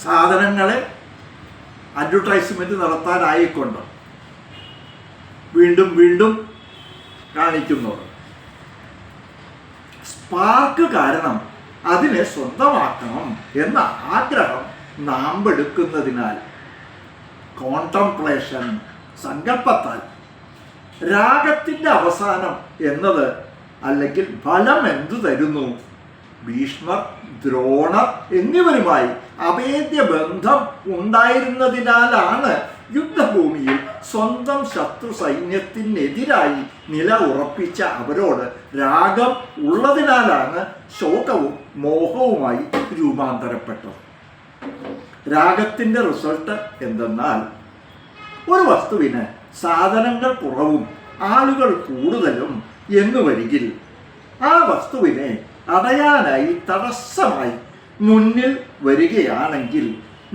സാധനങ്ങളെ അഡ്വർടൈസ്മെൻറ്റ് നടത്താനായിക്കൊണ്ട് വീണ്ടും കാണിക്കുന്നത്. സ്പാർക്ക് കാരണം അതിനെ സ്വന്തമാക്കണം എന്ന ആഗ്രഹം നാമ്പെടുക്കുന്നതിനാൽ, കോൺടംപ്ലേഷൻ, സങ്കല്പത്താൽ രാഗത്തിൻ്റെ അവസാനം എന്നത് അല്ലെങ്കിൽ ഫലം എന്തു തരുന്നു? ഭീഷ്മർ, ദ്രോണർ എന്നിവരുമായി അഭേദ്യ ബന്ധം ഉണ്ടായിരുന്നതിനാലാണ് യുദ്ധഭൂമിയിൽ സ്വന്തം ശത്രു സൈന്യത്തിനെതിരായി നില ഉറപ്പിച്ച അവരോട് രാഗം ഉള്ളതിനാലാണ് ശോകവും മോഹവുമായി രൂപാന്തരപ്പെട്ടത്. രാഗത്തിൻ്റെ റിസൾട്ട് എന്തെന്നാൽ ഒരു വസ്തുവിന് സാധനങ്ങൾ കുറവും ആളുകൾ കൂടുതലും എന്നു വരികിൽ ആ വസ്തുവിനെ അടയാനായി തടസ്സമായി മുന്നിൽ വരികയാണെങ്കിൽ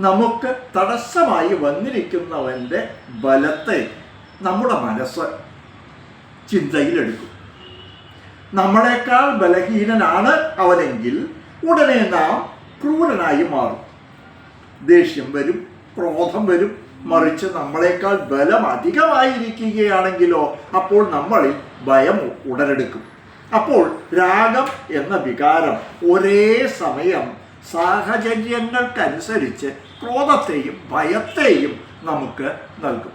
നമുക്ക് തടസ്സമായി വന്നിരിക്കുന്നവൻ്റെ ബലത്തെ നമ്മുടെ മനസ്സ് ചിന്തയിലെടുക്കും. നമ്മളെക്കാൾ ബലഹീനനാണ് അവനെങ്കിൽ ഉടനെ നാം ക്രൂരനായി മാറും. ദേഷ്യം വരും, ക്രോധം വരും. മറിച്ച് നമ്മളെക്കാൾ ബലം അധികമായിരിക്കുകയാണെങ്കിലോ അപ്പോൾ നമ്മളിൽ ഭയം ഉടലെടുക്കും. അപ്പോൾ രാഗം എന്ന വികാരം ഒരേ സമയം സാഹചര്യങ്ങൾക്കനുസരിച്ച് ക്രോധത്തെയും ഭയത്തെയും നമുക്ക് നൽകും.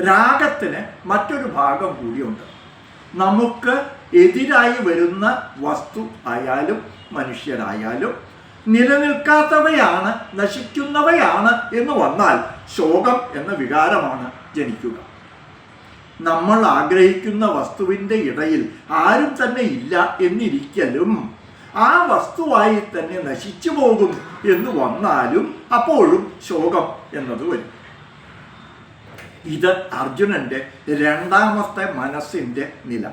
രാഗത്തിന് മറ്റൊരു ഭാഗം കൂടിയുണ്ട്. നമുക്ക് എതിരായി വരുന്ന വസ്തു ആയാലും മനുഷ്യരായാലും നിലനിൽക്കാത്തവയാണ്, നശിക്കുന്നവയാണ് എന്ന് വന്നാൽ ശോകം എന്ന വികാരമാണ് ജനിക്കുക. നമ്മൾ ആഗ്രഹിക്കുന്ന വസ്തുവിൻ്റെ ഇടയിൽ ആരും തന്നെ ഇല്ല എന്നിരിക്കലും ആ വസ്തുവായി തന്നെ നശിച്ചു പോകും എന്ന് വന്നാലും അപ്പോഴും ശോകം എന്നത് വരും. ഇത് അർജുനന്റെ രണ്ടാമത്തെ മനസ്സിൻ്റെ നില.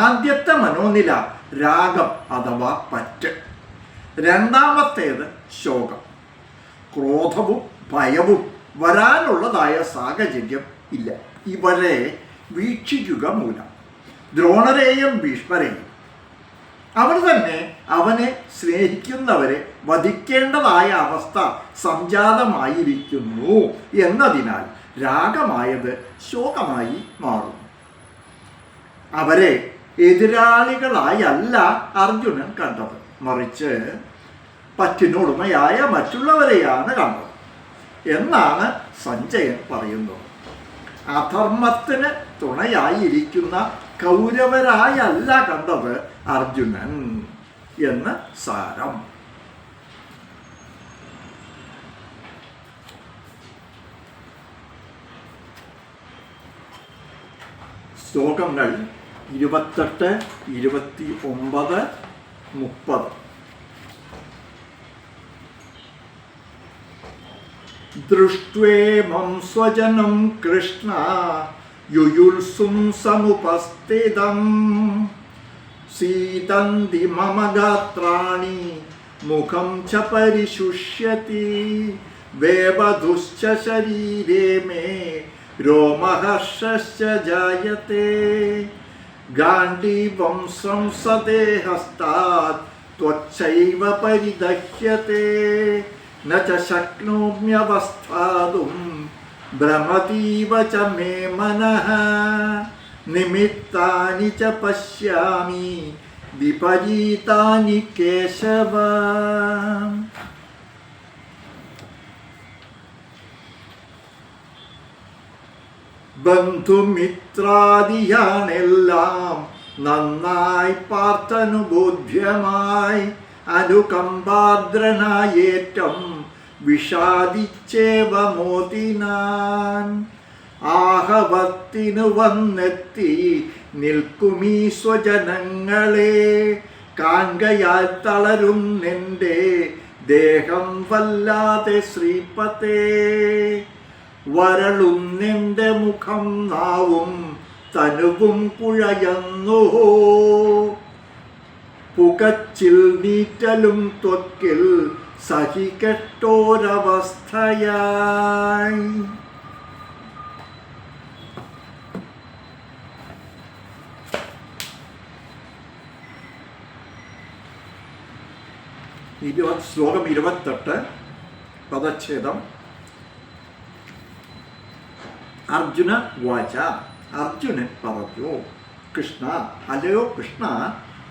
ആദ്യത്തെ മനോനില രാഗം അഥവാ പറ്റ്. രണ്ടാമത്തേത് ശോകം. ക്രോധവും ഭയവും വരാനുള്ളതായ സാഹചര്യം ഇല്ല. ഇവരെ വീക്ഷിക്കുക മൂലം ദ്രോണരെയും ഭീഷ്മരെയും അവർ തന്നെ അവനെ സ്നേഹിക്കുന്നവരെ വധിക്കേണ്ടതായ അവസ്ഥ സംജാതമായിരിക്കുന്നു എന്നതിനാൽ രാഗമായത് ശോകമായി മാറുന്നു. അവരെ എതിരാളികളായല്ല അർജുനൻ കണ്ടത്, മറിച്ച് പറ്റിനുടമയായ മറ്റുള്ളവരെയാണ് കണ്ടത് എന്നാണ് സഞ്ജയൻ പറയുന്നത്. അധർമ്മത്തിന് തുണയായിരിക്കുന്ന കൗരവരായല്ല കണ്ടത് അർജുനൻ എന്ന് സാരം. ശ്ലോകങ്ങൾ 28, 29, 30. ദൃഷ്ട്വേമം സ്വജനം കൃഷ്ണ യുയുത്സും സമുപസ്ഥിതം സീതന്തി മമ ഗാത്രാണി മുഖം ച പരിശുഷ്യതി വേവധുശ്ച ശരീരേ മേ രോമഹർഷശ്ച ജായത്തെ ഗാണ്ഡീവം സംസതേ ഹസ്താത് ത്വച്ചൈവ പരിദഹ്യത്തെ ന ച ശക്നോമ്യവസ്ഥാതും ഭ്രമതീവ ച മേ മനഃ നിമിത്താനി ച പശ്യാമി വിപരീതാനി കേശവ. ബന്ധുമിത്രാദിയാണെല്ലാം നന്നായി പാർത്തനുബോധ്യമായി അനുകമ്പാദ്രനായേറ്റം വിഷാദിച്ചേവ മോദിനാൻ ആഹവത്തിനു വന്നെത്തി നിൽക്കുമീ സ്വജനങ്ങളെ കാൺകയാൽ തളരുന്നെൻ്റെ ദേഹം വല്ലാതെ ശ്രീപതേ വരളുന്നെൻ്റെ മുഖം നാവും തനുവും കുഴയുന്നു പുകച്ചിൽ നീറ്റലും ത്വക്കിൽ സഹികെട്ടോരവസ്ഥയായി. ശ്ലോകം 28 പദച്ഛേദം. അർജുന വാച, അർജുനൻ പറഞ്ഞു, കൃഷ്ണ, അല്ലയോ കൃഷ്ണ,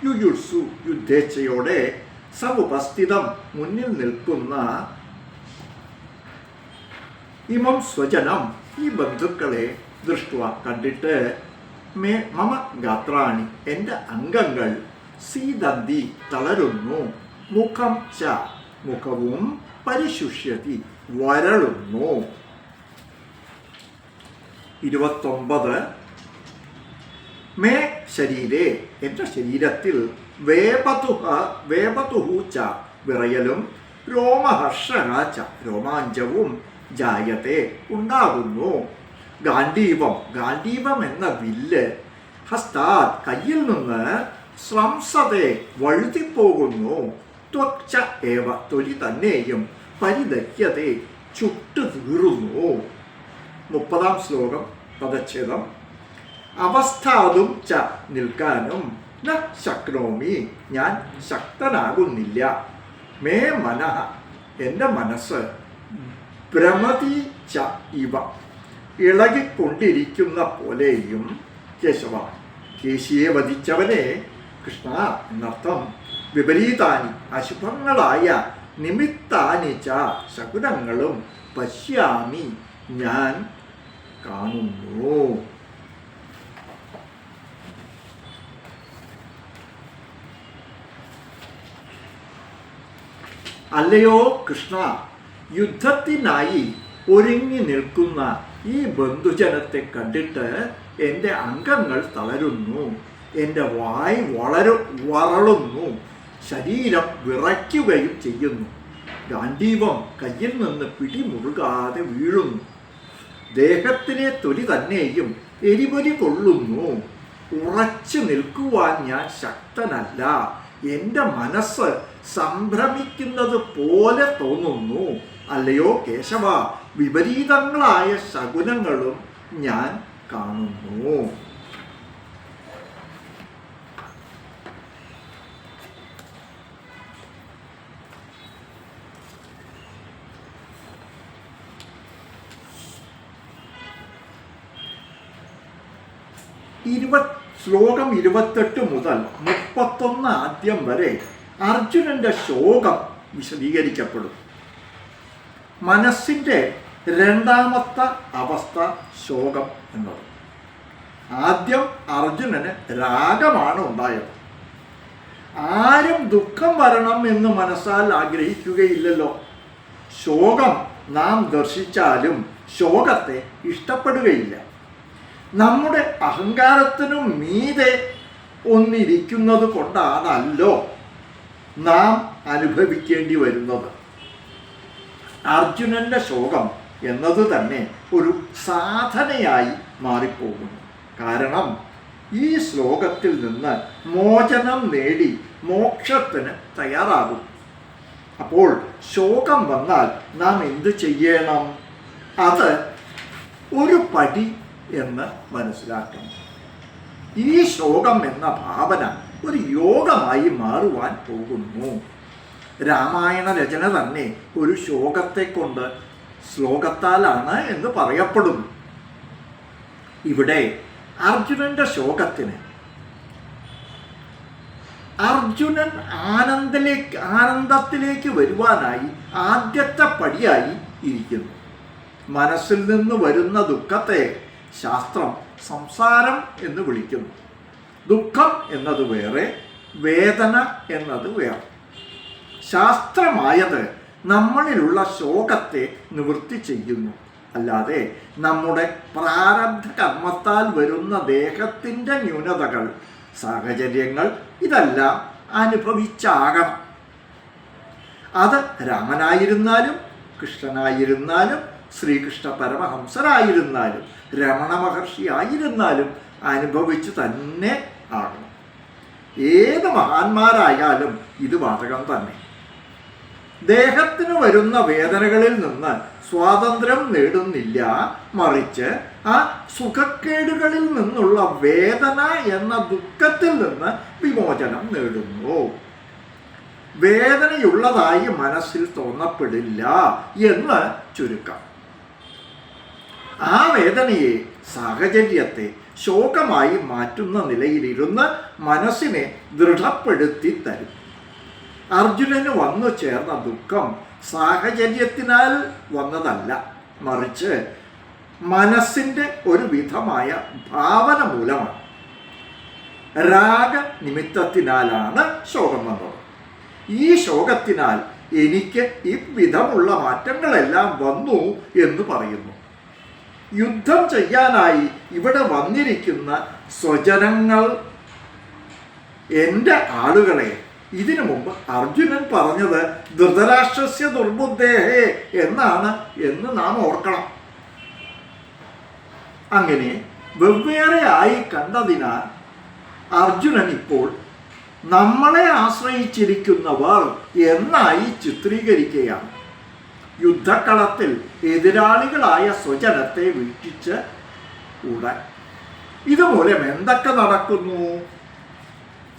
യുയുത്സു യുദ്ധേച്ഛയോടെ സമുപസ്ഥിതം മുന്നിൽ നിൽക്കുന്ന ഇമം സ്വജനം ഈ ബന്ധുക്കളെ ദൃഷ്ട്വ കണ്ടിട്ട് മേ മമ ഗാത്രാണി എൻ്റെ അംഗങ്ങൾ സീദന്തി തളരുന്നു മുഖം ച മുഖവും പരിശുഷ്യതി വരളുന്നു. 29 മേ ശരീരേ എൻ്റെ ശരീരത്തിൽ വേപതുഹു ച വിറയലും രോമഹർഷഃ ച രോമാഞ്ചവും ജായത്തെ ഉണ്ടാകുന്നു. ഗാണ്ഡീവം എന്ന വില്ല് ഹസ്താത് കയ്യിൽ നിന്ന് സ്രംസതെ വഴുതിപ്പോകുന്നു. ത്വച്ച ഏവ തൊലി തന്നെയും പരിദഹ്യത്തെ ചുട്ടു തീറുന്നു. 30 ശ്ലോകം പദച്ഛേദം. അവസ്ഥാതും ച നിൽക്കാനും ന ശക്നോമി, ഞാൻ ശക്തനാകുന്നില്ല. മേ മനഃ, എൻ്റെ മനസ്സ് ഭ്രമതി ച ഇവ, ഇളകിക്കൊണ്ടിരിക്കുന്ന പോലെയും. കേശവ, കേശിയെ വധിച്ചവനെ, കൃഷ്ണ എന്നർത്ഥം, വിപരീതാനി അശുഭങ്ങളായ നിമിത്താനി ച ശകുനങ്ങളും പശ്യാമി, ഞാൻ കാണുന്നു. അല്ലയോ കൃഷ്ണ, യുദ്ധത്തിനായി ഒരുങ്ങി നിൽക്കുന്ന ഈ ബന്ധുജനത്തെ കണ്ടിട്ട് എൻ്റെ അംഗങ്ങൾ തളരുന്നു, എൻ്റെ വായ് വരളുന്നു, ശരീരം വിറയ്ക്കുകയും ചെയ്യുന്നു. ഗാന്ധീവം കയ്യിൽ നിന്ന് പിടിമുറുകാതെ വീഴുന്നു. ദേഹത്തിലെ തൊലി തന്നെയും എരിപൊരി കൊള്ളുന്നു. ഉറച്ചു നിൽക്കുവാൻ ഞാൻ ശക്തനല്ല. എൻ്റെ മനസ്സ് സംഭ്രമിക്കുന്നത് പോലെ തോന്നുന്നു. അല്ലയോ കേശവ, വിപരീതങ്ങളായ ശകുനങ്ങളും ഞാൻ കാണുന്നു. ശ്ലോകം 28 മുതൽ 31 ആദ്യം വരെ അർജുനന്റെ ശോകം വിശദീകരിക്കപ്പെടും. മനസ്സിൻ്റെ രണ്ടാമത്തെ അവസ്ഥ ശോകം എന്നത്. ആദ്യം അർജുനന് രാഗമാണ് ഉണ്ടായത്. ആരും ദുഃഖം വരണം എന്ന് മനസ്സാൽ ആഗ്രഹിക്കുകയില്ലല്ലോ. ശോകം നാം ദർശിച്ചാലും ശോകത്തെ ഇഷ്ടപ്പെടുകയില്ല. നമ്മുടെ അഹങ്കാരത്തിനും മീതെ ഒന്നിരിക്കുന്നത് കൊണ്ടാണല്ലോ നാം അനുഭവിക്കേണ്ടി വരുന്നത്. അർജുനന്റെ ശോകം എന്നത് തന്നെ ഒരു സാധനയായി മാറിപ്പോകുന്നു. കാരണം ഈ ശ്ലോകത്തിൽ നിന്ന് മോചനം നേടി മോക്ഷത്തിന് തയ്യാറാകും. അപ്പോൾ ശോകം വന്നാൽ നാം എന്തു ചെയ്യണം? അത് ഒരു പടി എന്ന് മനസ്സിലാക്കണം. ഈ ശോകം എന്ന ഭാവന ഒരു യോഗമായി മാറുവാൻ പോകുന്നു. രാമായണ രചന തന്നെ ഒരു ശോകത്തെ കൊണ്ട് ശ്ലോകത്താലാണ് എന്ന് പറയപ്പെടുന്നു. ഇവിടെ അർജുനന്റെ ശോകത്തിന് അർജുനൻ ആനന്ദത്തിലേക്ക് വരുവാനായി ആദ്യത്തെ പടിയായി ഇരിക്കുന്നു. മനസ്സിൽ നിന്ന് വരുന്ന ദുഃഖത്തെ ശാസ്ത്രം സംസാരം എന്ന് വിളിക്കുന്നു. ദുഃഖം എന്നത് വേറെ, വേദന എന്നത് വേറെ. ശാസ്ത്രമായത് നമ്മളിലുള്ള ശോകത്തെ നിവൃത്തി ചെയ്യുന്നു. അല്ലാതെ നമ്മുടെ പ്രാരബ്ധ കർമ്മത്താൽ വരുന്ന ദേഹത്തിൻ്റെ ന്യൂനതകൾ, സാഹചര്യങ്ങൾ ഇതെല്ലാം അനുഭവിച്ചാകണം. അത് രാമനായിരുന്നാലും കൃഷ്ണനായിരുന്നാലും ശ്രീകൃഷ്ണ പരമഹംസരായിരുന്നാലും രമണ മഹർഷി ആയിരുന്നാലും അനുഭവിച്ചു തന്നെ ആകണം. ഏത് മഹാന്മാരായാലും ഇത് ബാധകം തന്നെ. ദേഹത്തിന് വരുന്ന വേദനകളിൽ നിന്ന് സ്വാതന്ത്ര്യം നേടുന്നില്ല, മറിച്ച് ആ സുഖക്കേടുകളിൽ നിന്നുള്ള വേദന എന്ന ദുഃഖത്തിൽ നിന്ന് വിമോചനം നേടുന്നു. വേദനയുള്ളതായി മനസ്സിൽ തോന്നപ്പെടില്ല എന്ന് ചുരുക്കം. ആ വേദനയെ, സാഹചര്യത്തെ ശോകമായി മാറ്റുന്ന നിലയിലിരുന്ന് മനസ്സിനെ ദൃഢപ്പെടുത്തി തരും. അർജുനന് വന്നു ചേർന്ന ദുഃഖം സാഹചര്യത്തിനാൽ വന്നതല്ല, മറിച്ച് മനസ്സിൻ്റെ ഒരു വിധമായ ഭാവന മൂലമാണ്. രാഗനിമിത്തത്തിനാലാണ് ശോകം വന്നത്. ഈ ശോകത്തിനാൽ എനിക്ക് ഇവിധമുള്ള മാറ്റങ്ങളെല്ലാം വന്നു എന്ന് പറയുന്നു. യുദ്ധം ചെയ്യാനായി ഇവിടെ വന്നിരിക്കുന്ന സ്വജനങ്ങൾ, എൻ്റെ ആളുകളെ, ഇതിനു മുമ്പ് അർജുനൻ പറഞ്ഞത് ധൃതരാഷ്ട്രസ്യ ദുർബുദ്ധേഹേ എന്നാണ് എന്ന് നാം ഓർക്കണം. അങ്ങനെ വെവ്വേറെ ആയി കണ്ടതിനാൽ അർജുനൻ ഇപ്പോൾ നമ്മളെ ആശ്രയിച്ചിരിക്കുന്നവർ എന്നായി ചിത്രീകരിക്കുകയാണ്. യുദ്ധക്കളത്തിൽ എതിരാളികളായ സ്വജനത്തെ വീക്ഷിച്ച് ഉടൻ. ഇതുമൂലം എന്തൊക്കെ നടക്കുന്നു?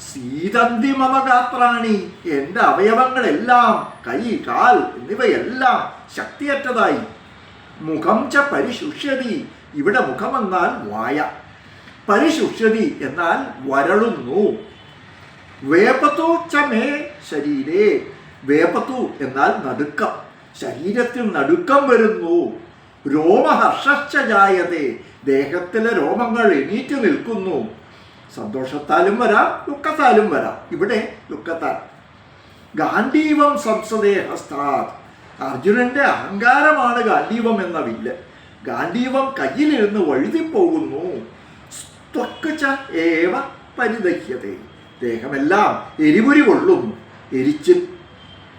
സീതന്തി മമ ഗാത്രാണി, എൻ്റെ അവയവങ്ങളെല്ലാം, കൈ, കാൽ എന്നിവയെല്ലാം ശക്തിയറ്റതായി. മുഖം ച പരിശുഷ്യതി, ഇവിടെ മുഖമെന്നാൽ വായ, പരിശുഷ്യതി എന്നാൽ വരളുന്നു. വേപതു ച മേ ശരീരേ, വേപതു എന്നാൽ നടുക്കം, ശരീരത്തിൽ നടുക്കം വരുന്നു. രോമഹർഷശ്ച ജായതേ, ദേഹത്തിലെ രോമങ്ങൾ എണീറ്റ് നിൽക്കുന്നു. സന്തോഷത്താലും വരാം, ദുഃഖത്താലും വരാം. ഇവിടെ ദുഃഖത്താൽ. ഗാന്ധീവം സംസദേ ഹസ്താത്, അർജുനന്റെ അഹങ്കാരമാണ് ഗാന്ധീവം എന്ന വില്ല്. ഗാന്ധീവം കയ്യിലിരുന്ന് വഴുതിപ്പോകുന്നു. സ്ത്വക്ച ഏവ പരിദഹ്യതേ, ദേഹമെല്ലാം എരിപുരി കൊള്ളുന്നു, എരിച്ച്.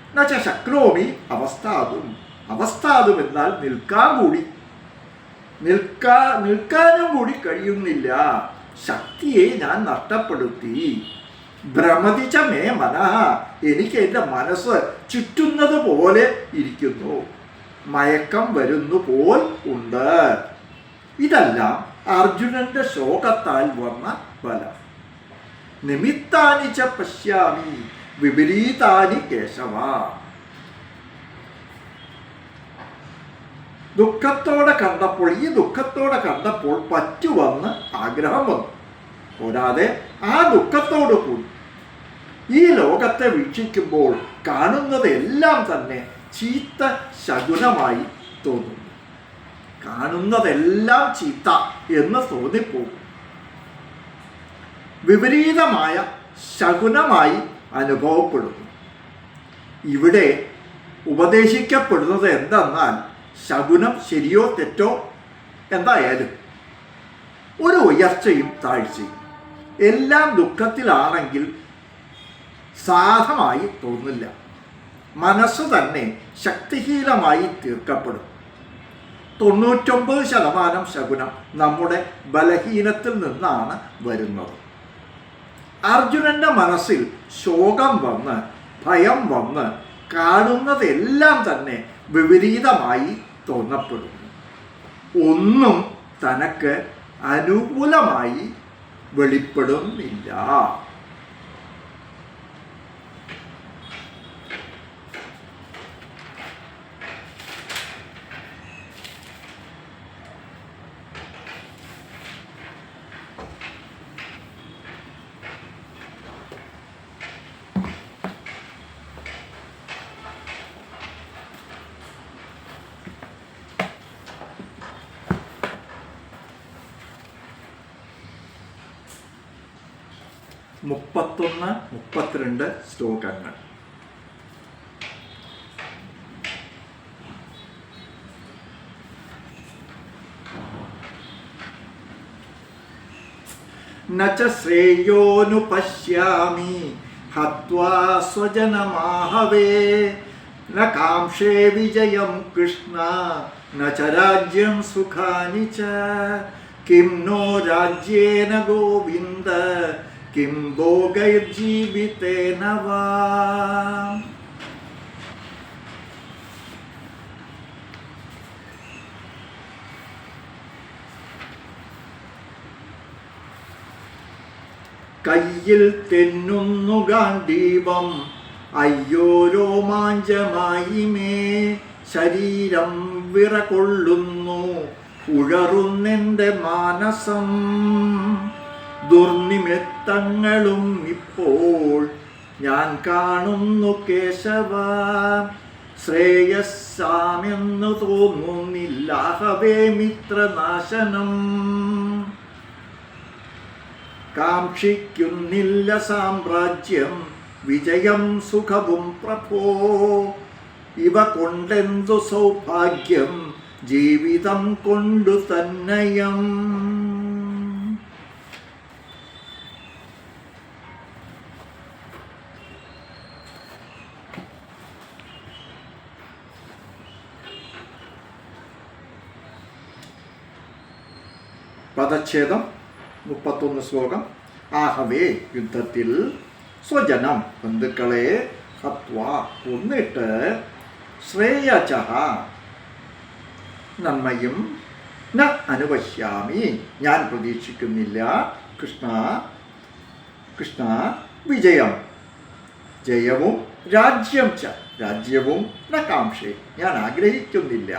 എന്നുവെച്ച ശക്നോമി അവസ്ഥാതും, അവസ്ഥാതും എന്നാൽ നിൽക്കാനും കൂടി കഴിയുന്നില്ല. ശക്തിയെ ഞാൻ നഷ്ടപ്പെടുത്തി. ഭ്രമതിച്ച മേ മനഃ, എനിക്ക് എൻ്റെ മനസ്സ് ചുറ്റുന്നത് പോലെ ഇരിക്കുന്നു, മയക്കം വരുന്നു പോൽ ഉണ്ട്. ഇതെല്ലാം അർജുനന്റെ ശോകത്താൽ വന്ന ബലം. നിമിത്താനി ച പശ്യാമി വിപരീതാനി കേശവ, ദുഃഖത്തോടെ കണ്ടപ്പോൾ പറ്റുവന്ന് ആഗ്രഹം വന്നു. കൂടാതെ ആ ദുഃഖത്തോടു കൂടി ഈ ലോകത്തെ വീക്ഷിക്കുമ്പോൾ കാണുന്നതെല്ലാം തന്നെ ചീത്ത ശകുനമായി തോന്നുന്നു. കാണുന്നതെല്ലാം ചീത്ത എന്ന് തോന്നിപ്പോകും. വിപരീതമായ ശകുനമായി അനുഭവപ്പെടുന്നു. ഇവിടെ ഉപദേശിക്കപ്പെടുന്നത് എന്തെന്നാൽ, ശകുനം ശരിയോ തെറ്റോ എന്തായാലും ഒരു ഉയർച്ചയും താഴ്ചയും എല്ലാം ദുഃഖത്തിലാണെങ്കിൽ സാധമായി തോന്നില്ല. മനസ്സ് തന്നെ ശക്തിഹീനമായി തീർക്കപ്പെടും. 99% ശകുനം നമ്മുടെ ബലഹീനത്തിൽ നിന്നാണ് വരുന്നത്. അർജുനന്റെ മനസ്സിൽ ശോകം വന്ന്, ഭയം വന്ന് കാണുന്നതെല്ലാം തന്നെ വിപരീതമായി തോന്നപ്പെടുന്നു. ഒന്നും തനക്ക് അനുകൂലമായി വെളിപ്പെടുന്നില്ല. മുപ്പത്തൊന്ന് 32 ശ്ലോകങ്ങൾ. നച ശ്രേയോനുപശ്യാമി ഹത്വാ സ്വജനമാഹവേ, ന കാംക്ഷേ വിജയം കൃഷ്ണ ന ച രാജ്യം സുഖാനി ച, കിം നോ രാജ്യേന ഗോവിന്ദ കിം ഭോഗൈർജീവിതേന വാ. കയ്യിൽ തെന്നുന്നു ഗാന്ധീവം അയ്യോ രോമാഞ്ചമായി മേ, ശരീരം വിറകൊള്ളുന്നു ഉഴറുന്നെൻ്റെ മാനസം, ദുർനിമിത്തങ്ങളും ഇപ്പോൾ ഞാൻ കാണുന്നു കേശവ, ശ്രേയസ്സാമെന്നു തോന്നുന്നില്ലാഹവേ മിത്രനാശനം, കാക്ഷിക്കുന്നില്ല സാമ്രാജ്യം വിജയം സുഖവും പ്രഭോ, ഇവ കൊണ്ടെന്തു സൗഭാഗ്യം ജീവിതം കൊണ്ടു തന്നയം. പദച്ഛേദം 31 ശ്ലോകം. ആഹവേ യുദ്ധത്തിൽ സ്വജനം ബന്ധുക്കളെ ഹത്വാ കൊന്നിട്ട് ശ്രേയച നന്മയും ന അനുപശ്യാമി, ഞാൻ പ്രതീക്ഷിക്കുന്നില്ല. കൃഷ്ണ കൃഷ്ണ വിജയം, ജയവും രാജ്യം ച, രാജ്യവും ന കാംക്ഷേ, ഞാൻ ആഗ്രഹിക്കുന്നില്ല.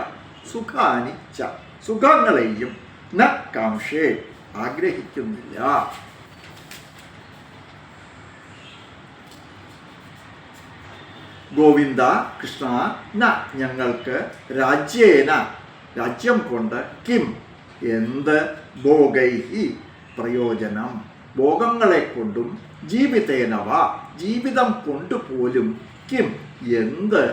സുഖാനി ച, സുഖങ്ങളെയും ന കാംക്ഷേ, ആഗ്രഹിക്കുന്നില്ല. ഗോവിന്ദ കൃഷ്ണ ന, ഞങ്ങൾക്ക് രാജ്യേന, രാജ്യം കൊണ്ട്, കിം എന്ത്, ഭോഗൈഹി പ്രയോജനം, ഭോഗങ്ങളെ കൊണ്ടും, ജീവിതേനവ ജീവിതം കൊണ്ടുപോലും, കിം എന്ത്,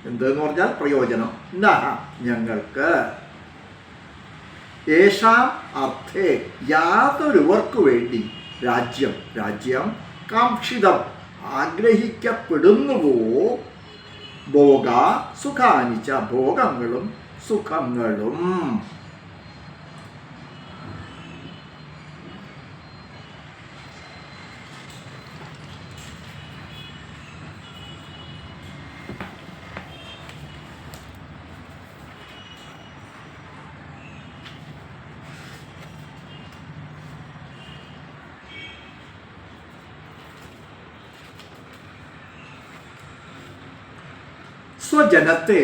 എന്തെന്ന് പറഞ്ഞാൽ പ്രയോജനം, നഹ ഞങ്ങൾക്ക്, യേശാം അർത്ഥേ യാതൊരുവർക്കു വേണ്ടി, രാജ്യം രാജ്യം, കാക്ഷിതം ആഗ്രഹിക്കപ്പെടുന്നുവോ, ഭോഗ സുഖാനിച്ച ഭോഗങ്ങളും സുഖങ്ങളും. സ്വജനത്തെ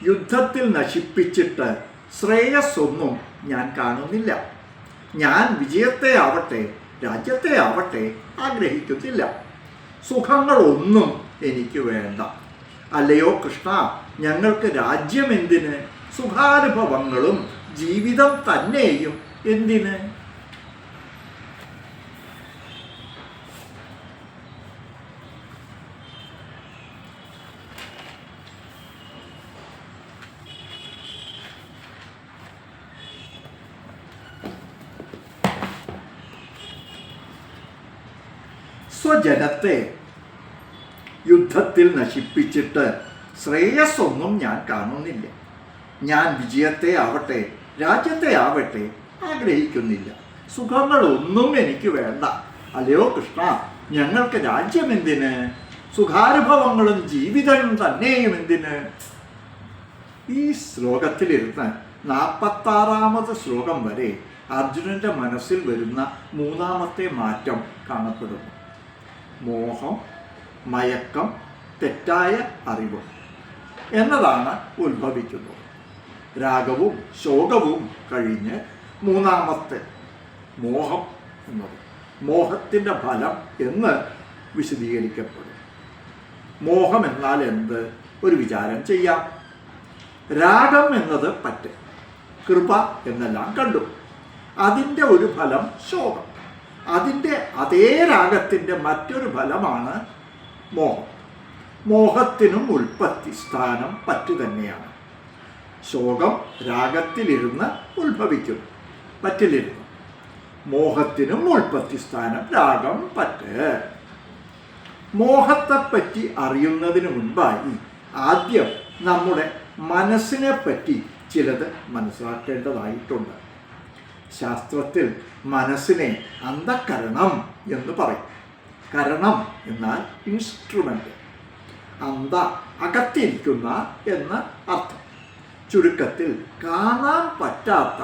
യുദ്ധത്തിൽ നശിപ്പിച്ചിട്ട് ശ്രേയസ്സൊന്നും ഞാൻ കാണുന്നില്ല. ഞാൻ വിജയത്തെ ആവട്ടെ രാജ്യത്തെ ആവട്ടെ ആഗ്രഹിക്കുന്നില്ല. സുഖങ്ങളൊന്നും എനിക്ക് വേണ്ട. അല്ലയോ കൃഷ്ണ, ഞങ്ങൾക്ക് രാജ്യമെന്തിന്, സുഖാനുഭവങ്ങളും ജീവിതം തന്നെയും എന്തിന്? സ്വജനത്തെ യുദ്ധത്തിൽ നശിപ്പിച്ചിട്ട് ശ്രേയസ്സൊന്നും ഞാൻ കാണുന്നില്ല. ഞാൻ വിജയത്തെ ആവട്ടെ രാജ്യത്തെ ആവട്ടെ ആഗ്രഹിക്കുന്നില്ല. സുഖങ്ങളൊന്നും എനിക്ക് വേണ്ട. അല്ലയോ കൃഷ്ണ, ഞങ്ങൾക്ക് രാജ്യമെന്തിന്, സുഖാനുഭവങ്ങളും ജീവിതം തന്നെയും എന്തിന്? ഈ ശ്ലോകത്തിലിരുന്ന് 46ാമത് ശ്ലോകം വരെ അർജുനൻ്റെ മനസ്സിൽ വരുന്ന മൂന്നാമത്തെ മാറ്റം കാണപ്പെടുന്നു. മോഹം, മയക്കം, തെറ്റായ അറിവ് എന്നതാണ് ഉത്ഭവിക്കുന്നത്. രാഗവും ശോകവും കഴിഞ്ഞ് മൂന്നാമത്തെ മോഹം എന്നത് മോഹത്തിൻ്റെ ഫലം എന്ന് വിശദീകരിക്കപ്പെടും. മോഹം എന്നാൽ എന്ത്? ഒരു വിചാരം ചെയ്യാം. രാഗം എന്നത് പറ്റ്, കൃപ എന്നെല്ലാം കണ്ടു. അതിൻ്റെ ഒരു ഫലം ശോകം. അതിൻ്റെ അതേ രാഗത്തിൻ്റെ മറ്റൊരു ഫലമാണ് മോഹം. മോഹത്തിനും ഉൽപ്പത്തി സ്ഥാനം പറ്റ് തന്നെയാണ്. ശോകം രാഗത്തിലിരുന്ന് ഉത്ഭവിക്കുന്നു, പറ്റിലിരുന്നു. മോഹത്തിനും ഉൽപ്പത്തി സ്ഥാനം രാഗം, പറ്റ്. മോഹത്തെപ്പറ്റി അറിയുന്നതിന് മുൻപായി ആദ്യം നമ്മുടെ മനസ്സിനെ പറ്റി ചിലത് മനസ്സിലാക്കേണ്ടതായിട്ടുണ്ട്. ശാസ്ത്രത്തിൽ മനസ്സിനെ അന്ധകരണം എന്ന് പറയും. കരണം എന്നാൽ ഇൻസ്ട്രുമെൻ്റ്, അന്ധ അകത്തിരിക്കുന്ന എന്ന് അർത്ഥം. ചുരുക്കത്തിൽ കാണാൻ പറ്റാത്ത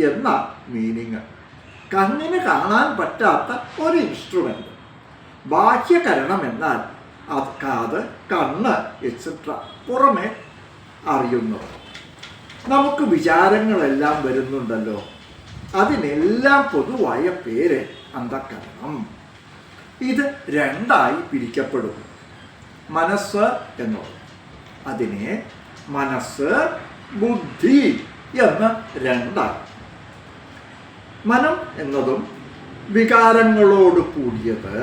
എന്ന മീനിങ്. കണ്ണിന് കാണാൻ പറ്റാത്ത ഒരു ഇൻസ്ട്രുമെൻ്റ്. ബാഹ്യകരണം എന്നാൽ കാത്, കണ്ണ് എക്സെട്ര, പുറമെ അറിയുന്നത്. നമുക്ക് വിചാരങ്ങളെല്ലാം വരുന്നുണ്ടല്ലോ, അതിനെല്ലാം പൊതുവായ പേര് അന്ധകരണം. ഇത് രണ്ടായി പിരിക്കപ്പെടുന്നു. മനസ്സ് എന്നത്, അതിനെ മനസ്സ്, ബുദ്ധി എന്ന് രണ്ടായി. മനം എന്നതും വികാരങ്ങളോട് കൂടിയത്,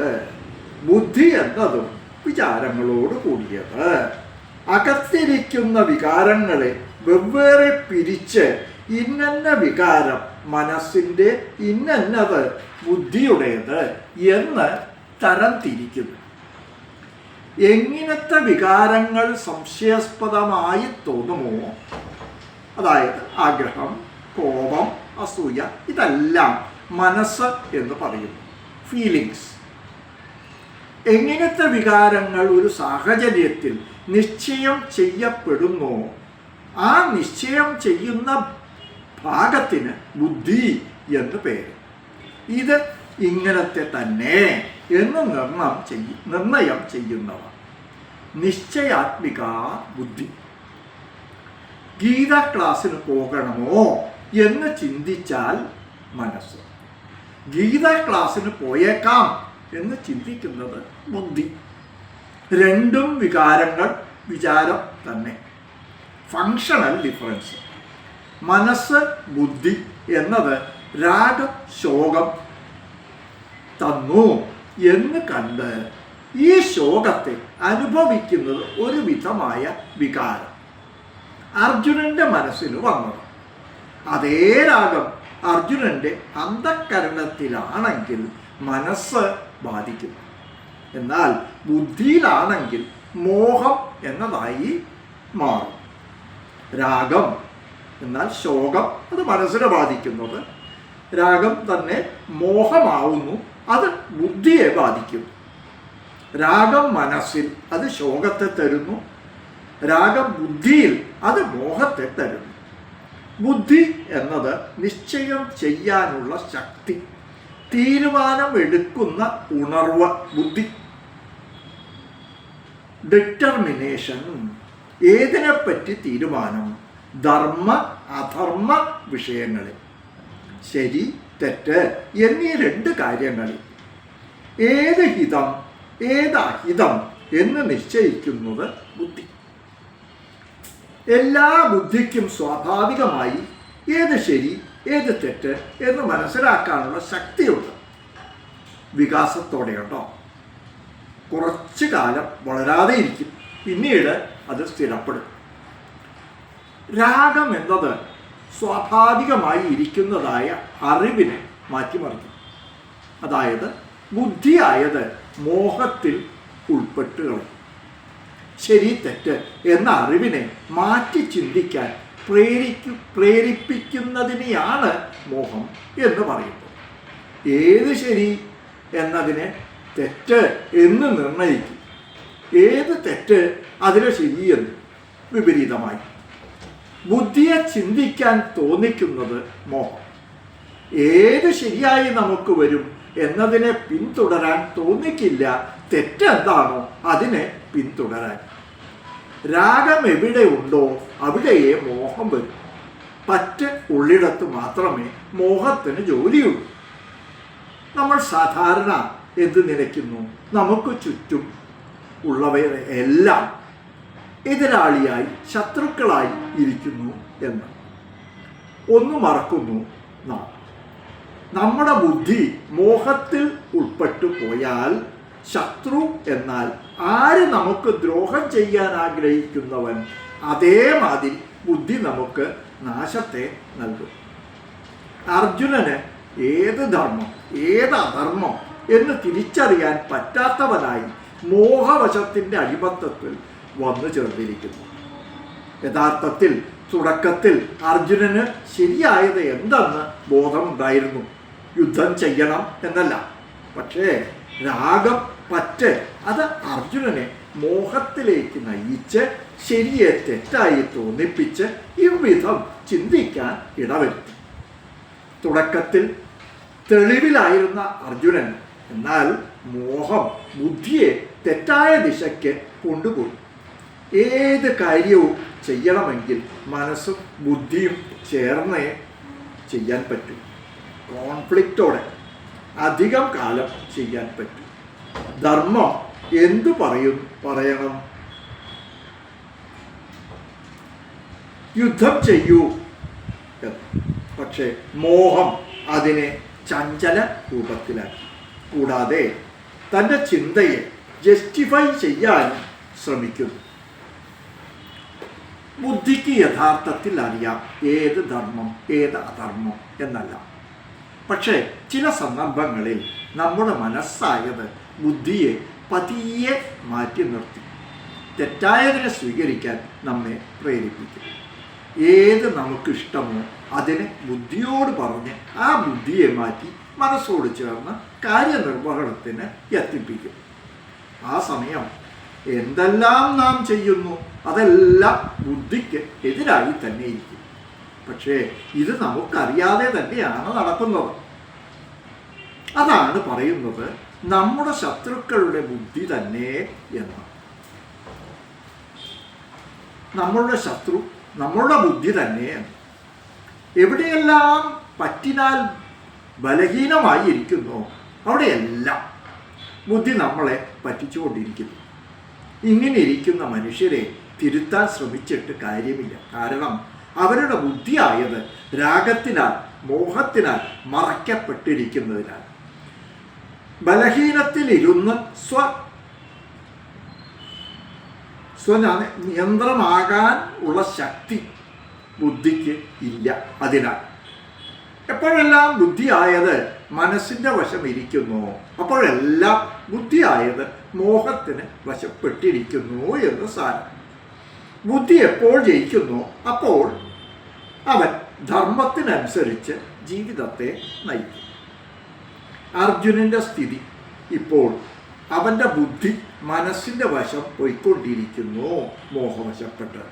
ബുദ്ധി എന്നതും വിചാരങ്ങളോട് കൂടിയത്. അകത്തിരിക്കുന്ന വികാരങ്ങളെ വെവ്വേറെ പിരിച്ച് ഇന്നന്ന വികാരം മനസ്സിൻ്റെ, ഇന്നത് ബുദ്ധിയുടേത് എന്ന് തരം തിരിക്കുന്നു. എങ്ങനത്തെ വികാരങ്ങൾ സംശയാസ്പദമായി തോന്നുമോ, അതായത് ആഗ്രഹം, കോപം, അസൂയ, ഇതെല്ലാം മനസ്സ് എന്ന് പറയുന്നു, ഫീലിങ്സ്. എങ്ങനത്തെ വികാരങ്ങൾ ഒരു സാഹചര്യത്തിൽ നിശ്ചയം ചെയ്യപ്പെടുന്നോ, ആ നിശ്ചയം ചെയ്യുന്ന ഭാഗത്തിന് ബുദ്ധി എന്ന് പേര്. ഇത് ഇങ്ങനത്തെ തന്നെ എന്ന് നിർണയം ചെയ്യുന്നവ നിശ്ചയാത്മിക ബുദ്ധി. ഗീത ക്ലാസ്സിന് പോകണമോ എന്ന് ചിന്തിച്ചാൽ മനസ്സ്, ഗീത ക്ലാസ്സിന് പോയേക്കാം എന്ന് ചിന്തിക്കുന്നത് ബുദ്ധി. രണ്ടും വിചാരം തന്നെ, ഫങ്ഷണൽ ഡിഫറൻസ്. മനസ്സ് ബുദ്ധി എന്നത് രാഗം ശോകം തന്നു എന്ന് കണ്ട് ഈ ശോകത്തെ അനുഭവിക്കുന്നത് ഒരു വിധമായ വികാരം അർജുനന്റെ മനസ്സിൽ വന്നത്. അതേ രാഗം അർജുനന്റെ അന്ധഃകരണത്തിലാണെങ്കിൽ മനസ്സ് ബാധിക്കും. എന്നാൽ ബുദ്ധിയിലാണെങ്കിൽ മോഹം എന്നതായി മാറും. രാഗം എന്നാൽ ശോകം, അത് മനസ്സിനെ ബാധിക്കുന്നത്. രാഗം തന്നെ മോഹമാവുന്നു, അത് ബുദ്ധിയെ ബാധിക്കും. രാഗം മനസ്സിൽ, അത് ശോകത്തെ തരുന്നു. രാഗം ബുദ്ധിയിൽ, അത് മോഹത്തെ തരുന്നു. ബുദ്ധി എന്നത് നിശ്ചയം ചെയ്യാനുള്ള ശക്തി, തീരുമാനം എടുക്കുന്ന ഉണർവ്. ബുദ്ധി ഡിറ്റർമിനേഷൻ. ഏതിനെപ്പറ്റി തീരുമാനം? ധർമ്മ അധർമ്മ വിഷയങ്ങളിൽ, ശരി തെറ്റ് എന്നീ രണ്ട് കാര്യങ്ങളിൽ. ഏത് ഹിതം ഏത് അഹിതം എന്ന് നിശ്ചയിക്കുന്നത് ബുദ്ധി. എല്ലാ ബുദ്ധിക്കും സ്വാഭാവികമായി ഏത് ശരി ഏത് തെറ്റ് എന്ന് മനസ്സിലാക്കാനുള്ള ശക്തിയുണ്ട്. വികാസത്തോടെ കേട്ടോ. കുറച്ചു കാലം വളരാതെ ഇരിക്കും, പിന്നീട് അത് സ്ഥിരപ്പെടും. രാഗം എന്നത് സ്വാഭാവികമായി ഇരിക്കുന്നതായ അറിവിനെ മാറ്റിമറിക്കും. അതായത് ബുദ്ധിയായത് മോഹത്തിൽ ഉൾപ്പെട്ടുകളും. ശരി തെറ്റ് എന്ന അറിവിനെ മാറ്റി ചിന്തിക്കാൻ പ്രേരിപ്പിക്കുന്നതിനെയാണ് മോഹം എന്ന് പറയുന്നത്. ഏത് ശരി എന്നതിനെ തെറ്റ് എന്ന് നിർണയിക്കും, ഏത് തെറ്റ് അതിനെ ശരിയെന്ന് വിപരീതമായി. ബുദ്ധിയെ ചിന്തിക്കാൻ തോന്നിക്കുന്നത് മോഹം. ഏത് ശരിയായി നമുക്ക് വരും എന്നതിനെ പിന്തുടരാൻ തോന്നിക്കില്ല, തെറ്റെന്താണോ അതിനെ പിന്തുടരാൻ. രാഗം എവിടെ ഉണ്ടോ അവിടെയേ മോഹം വരും. പറ്റ് ഉള്ളിടത്ത് മാത്രമേ മോഹത്തിന് ജോലിയുള്ളൂ. നമ്മൾ സാധാരണ എന്ത് നിലയ്ക്കുന്നു? നമുക്ക് ചുറ്റും ഉള്ളവരെ എല്ലാം എതിരാളിയായി ശത്രുക്കളായി ഇരിക്കുന്നു എന്ന്. ഒന്ന് മറക്കുന്നു നാം. നമ്മുടെ ബുദ്ധി മോഹത്തിൽ ഉൾപ്പെട്ടു പോയാൽ ശത്രു എന്നാൽ ആര് നമുക്ക് ദ്രോഹം ചെയ്യാൻ ആഗ്രഹിക്കുന്നവൻ, അതേമാതിരി ബുദ്ധി നമുക്ക് നാശത്തെ നൽകും. അർജുനന് ഏത് ധർമ്മം ഏത് അധർമ്മം എന്ന് തിരിച്ചറിയാൻ പറ്റാത്തവനായി മോഹവശത്തിൻ്റെ അടിമത്തത്തിൽ വന്നു ചേർന്നിരിക്കുന്നു. യഥാർത്ഥത്തിൽ തുടക്കത്തിൽ അർജുനന് ശരിയായത് എന്തെന്ന് ബോധമുണ്ടായിരുന്നു. യുദ്ധം ചെയ്യണം എന്നല്ല. പക്ഷേ രാഗം പറ്റ് അത് അർജുനനെ മോഹത്തിലേക്ക് നയിച്ച് ശരിയെ തെറ്റായി തോന്നിപ്പിച്ച് ഇவ்விധം ചിന്തിക്കാൻ ഇടവരുത്തി. തുടക്കത്തിൽ തെളിവിലായിരുന്ന അർജുനൻ എന്നാൽ മോഹം ബുദ്ധിയെ തെറ്റായ ദിശയ്ക്ക് കൊണ്ടുപോയി. ഏത് കാര്യവും ചെയ്യണമെങ്കിൽ മനസ്സും ബുദ്ധിയും ചേർന്നേ ചെയ്യാൻ പറ്റും. കോൺഫ്ലിക്റ്റോടെ അധികം കാലം ചെയ്യാൻ പറ്റും. ധർമ്മം എന്തു പറയണം? യുദ്ധം ചെയ്യൂ. പക്ഷേ മോഹം അതിനെ ചഞ്ചല രൂപത്തിലാക്കി. കൂടാതെ തൻ്റെ ചിന്തയെ ജസ്റ്റിഫൈ ചെയ്യാൻ ശ്രമിക്കുന്നു. ബുദ്ധിക്ക് യഥാർത്ഥത്തിൽ അറിയാം ഏത് ധർമ്മം ഏത് അധർമ്മം എന്നല്ല. പക്ഷേ ചില സന്ദർഭങ്ങളിൽ നമ്മുടെ മനസ്സായത് ബുദ്ധിയെ പതിയെ മാറ്റി നിർത്തി തെറ്റായതിനെ സ്വീകരിക്കാൻ നമ്മെ പ്രേരിപ്പിക്കും. ഏത് നമുക്കിഷ്ടമോ അതിനെ ബുദ്ധിയോട് പറഞ്ഞ് ആ ബുദ്ധിയെ മാറ്റി മനസ്സോട് ചേർന്ന് കാര്യനിർവഹണത്തിന് എത്തിപ്പിക്കും. ആ സമയം എന്തെല്ലാം നാം ചെയ്യുന്നു അതെല്ലാം ബുദ്ധിക്ക് എതിരായി തന്നെ ഇരിക്കും. പക്ഷേ ഇത് നമുക്കറിയാതെ തന്നെയാണ് നടക്കുന്നത്. അതാണ് പറയുന്നത് നമ്മുടെ ശത്രുക്കളുടെ ബുദ്ധി തന്നെ എന്ന്. നമ്മളുടെ ശത്രു നമ്മളുടെ ബുദ്ധി തന്നെ എന്ന്. എവിടെയെല്ലാം പറ്റിനാൽ ബലഹീനമായി ഇരിക്കുന്നു അവിടെയെല്ലാം ബുദ്ധി നമ്മളെ പറ്റിച്ചുകൊണ്ടിരിക്കുന്നു. ഇങ്ങനെ ഇരിക്കുന്ന മനുഷ്യരെ തിരുത്താൻ ശ്രമിച്ചിട്ട് കാര്യമില്ല. കാരണം അവരുടെ ബുദ്ധിയായത് രാഗത്തിനാൽ മോഹത്തിനാൽ മറയ്ക്കപ്പെട്ടിരിക്കുന്നതിനാൽ. ബലഹീനത്തിലിരുന്ന് സ്വനിയന്ത്രമാകാൻ ഉള്ള ശക്തി ബുദ്ധിക്ക് ഇല്ല. അതിനാൽ എപ്പോഴെല്ലാം ബുദ്ധിയായത് മനസ്സിൻ്റെ വശം ഇരിക്കുന്നു അപ്പോഴെല്ലാം ബുദ്ധിയായത് മോഹത്തിന് വശപ്പെട്ടിരിക്കുന്നു എന്ന് സാരം. ബുദ്ധി എപ്പോൾ ജയിക്കുന്നു അപ്പോൾ അവൻ ധർമ്മത്തിനനുസരിച്ച് ജീവിതത്തെ നയിക്കും. അർജുനൻ്റെ സ്ഥിതി ഇപ്പോൾ അവൻ്റെ ബുദ്ധി മനസ്സിൻ്റെ വശം പോയിക്കൊണ്ടിരിക്കുന്നു, മോഹവശപ്പെട്ട്.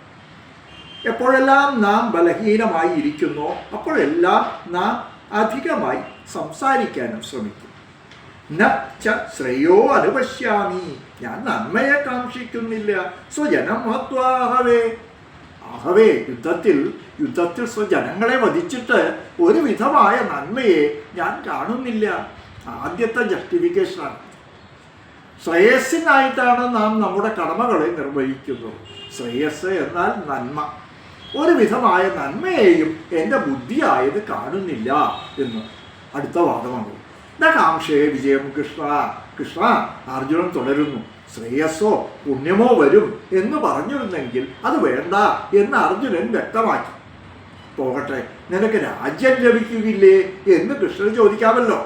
എപ്പോഴെല്ലാം നാം ബലഹീനമായി ഇരിക്കുന്നോ അപ്പോഴെല്ലാം നാം അധികമായി സംസാരിക്കാനും ശ്രമിക്കും. ശ്രേയോ അനുപശ്യാമി, ഞാൻ നന്മയെ കാക്ഷിക്കുന്നില്ല. സ്വജനം മഹത്വാഹവേ, ആഹവേ യുദ്ധത്തിൽ സ്വജനങ്ങളെ വധിച്ചിട്ട് ഒരു വിധമായ നന്മയെ ഞാൻ കാണുന്നില്ല. ആദ്യത്തെ ജസ്റ്റിഫിക്കേഷനാണ്. ശ്രേയസ്സിനായിട്ടാണ് നാം നമ്മുടെ കടമകളെ നിർവഹിക്കുന്നത്. ശ്രേയസ് എന്നാൽ നന്മ. ഒരു വിധമായ നന്മയെയും എൻ്റെ ബുദ്ധിയായത് കാണുന്നില്ല എന്ന് അടുത്ത വാദമാണ്. കാംക്ഷേ വിജയം കൃഷ്ണ അർജുനൻ തുടരുന്നു. ശ്രേയസ്സോ പുണ്യമോ വരും എന്ന് പറഞ്ഞിരുന്നെങ്കിൽ അത് വേണ്ട എന്ന് അർജുനൻ വ്യക്തമാക്കി. പോകട്ടെ, നിനക്ക് രാജ്യം ലഭിക്കുകയില്ലേ എന്ന് കൃഷ്ണൻ ചോദിക്കാമല്ലോ.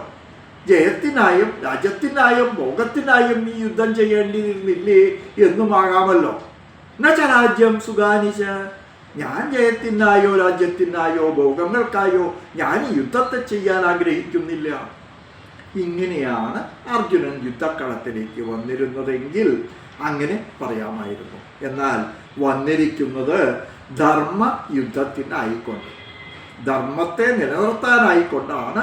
ജയത്തിനായും രാജ്യത്തിനായും ഭോഗത്തിനായും നീ യുദ്ധം ചെയ്യേണ്ടിയിരുന്നില്ലേ എന്നുമാകാമല്ലോ. എന്നുവെച്ച രാജ്യം സുഖാനിച്ച, ഞാൻ ജയത്തിനായോ രാജ്യത്തിനായോ ഭോഗങ്ങൾക്കായോ ഞാൻ യുദ്ധത്തെ ചെയ്യാൻ ആഗ്രഹിക്കുന്നില്ല. ഇങ്ങനെയാണ് അർജുനൻ യുദ്ധക്കളത്തിലേക്ക് വന്നിരുന്നതെങ്കിൽ അങ്ങനെ പറയാമായിരുന്നു. എന്നാൽ വന്നിരിക്കുന്നത് ധർമ്മ യുദ്ധത്തിനായിക്കൊണ്ട്, ധർമ്മത്തെ നിലനിർത്താനായിക്കൊണ്ടാണ്.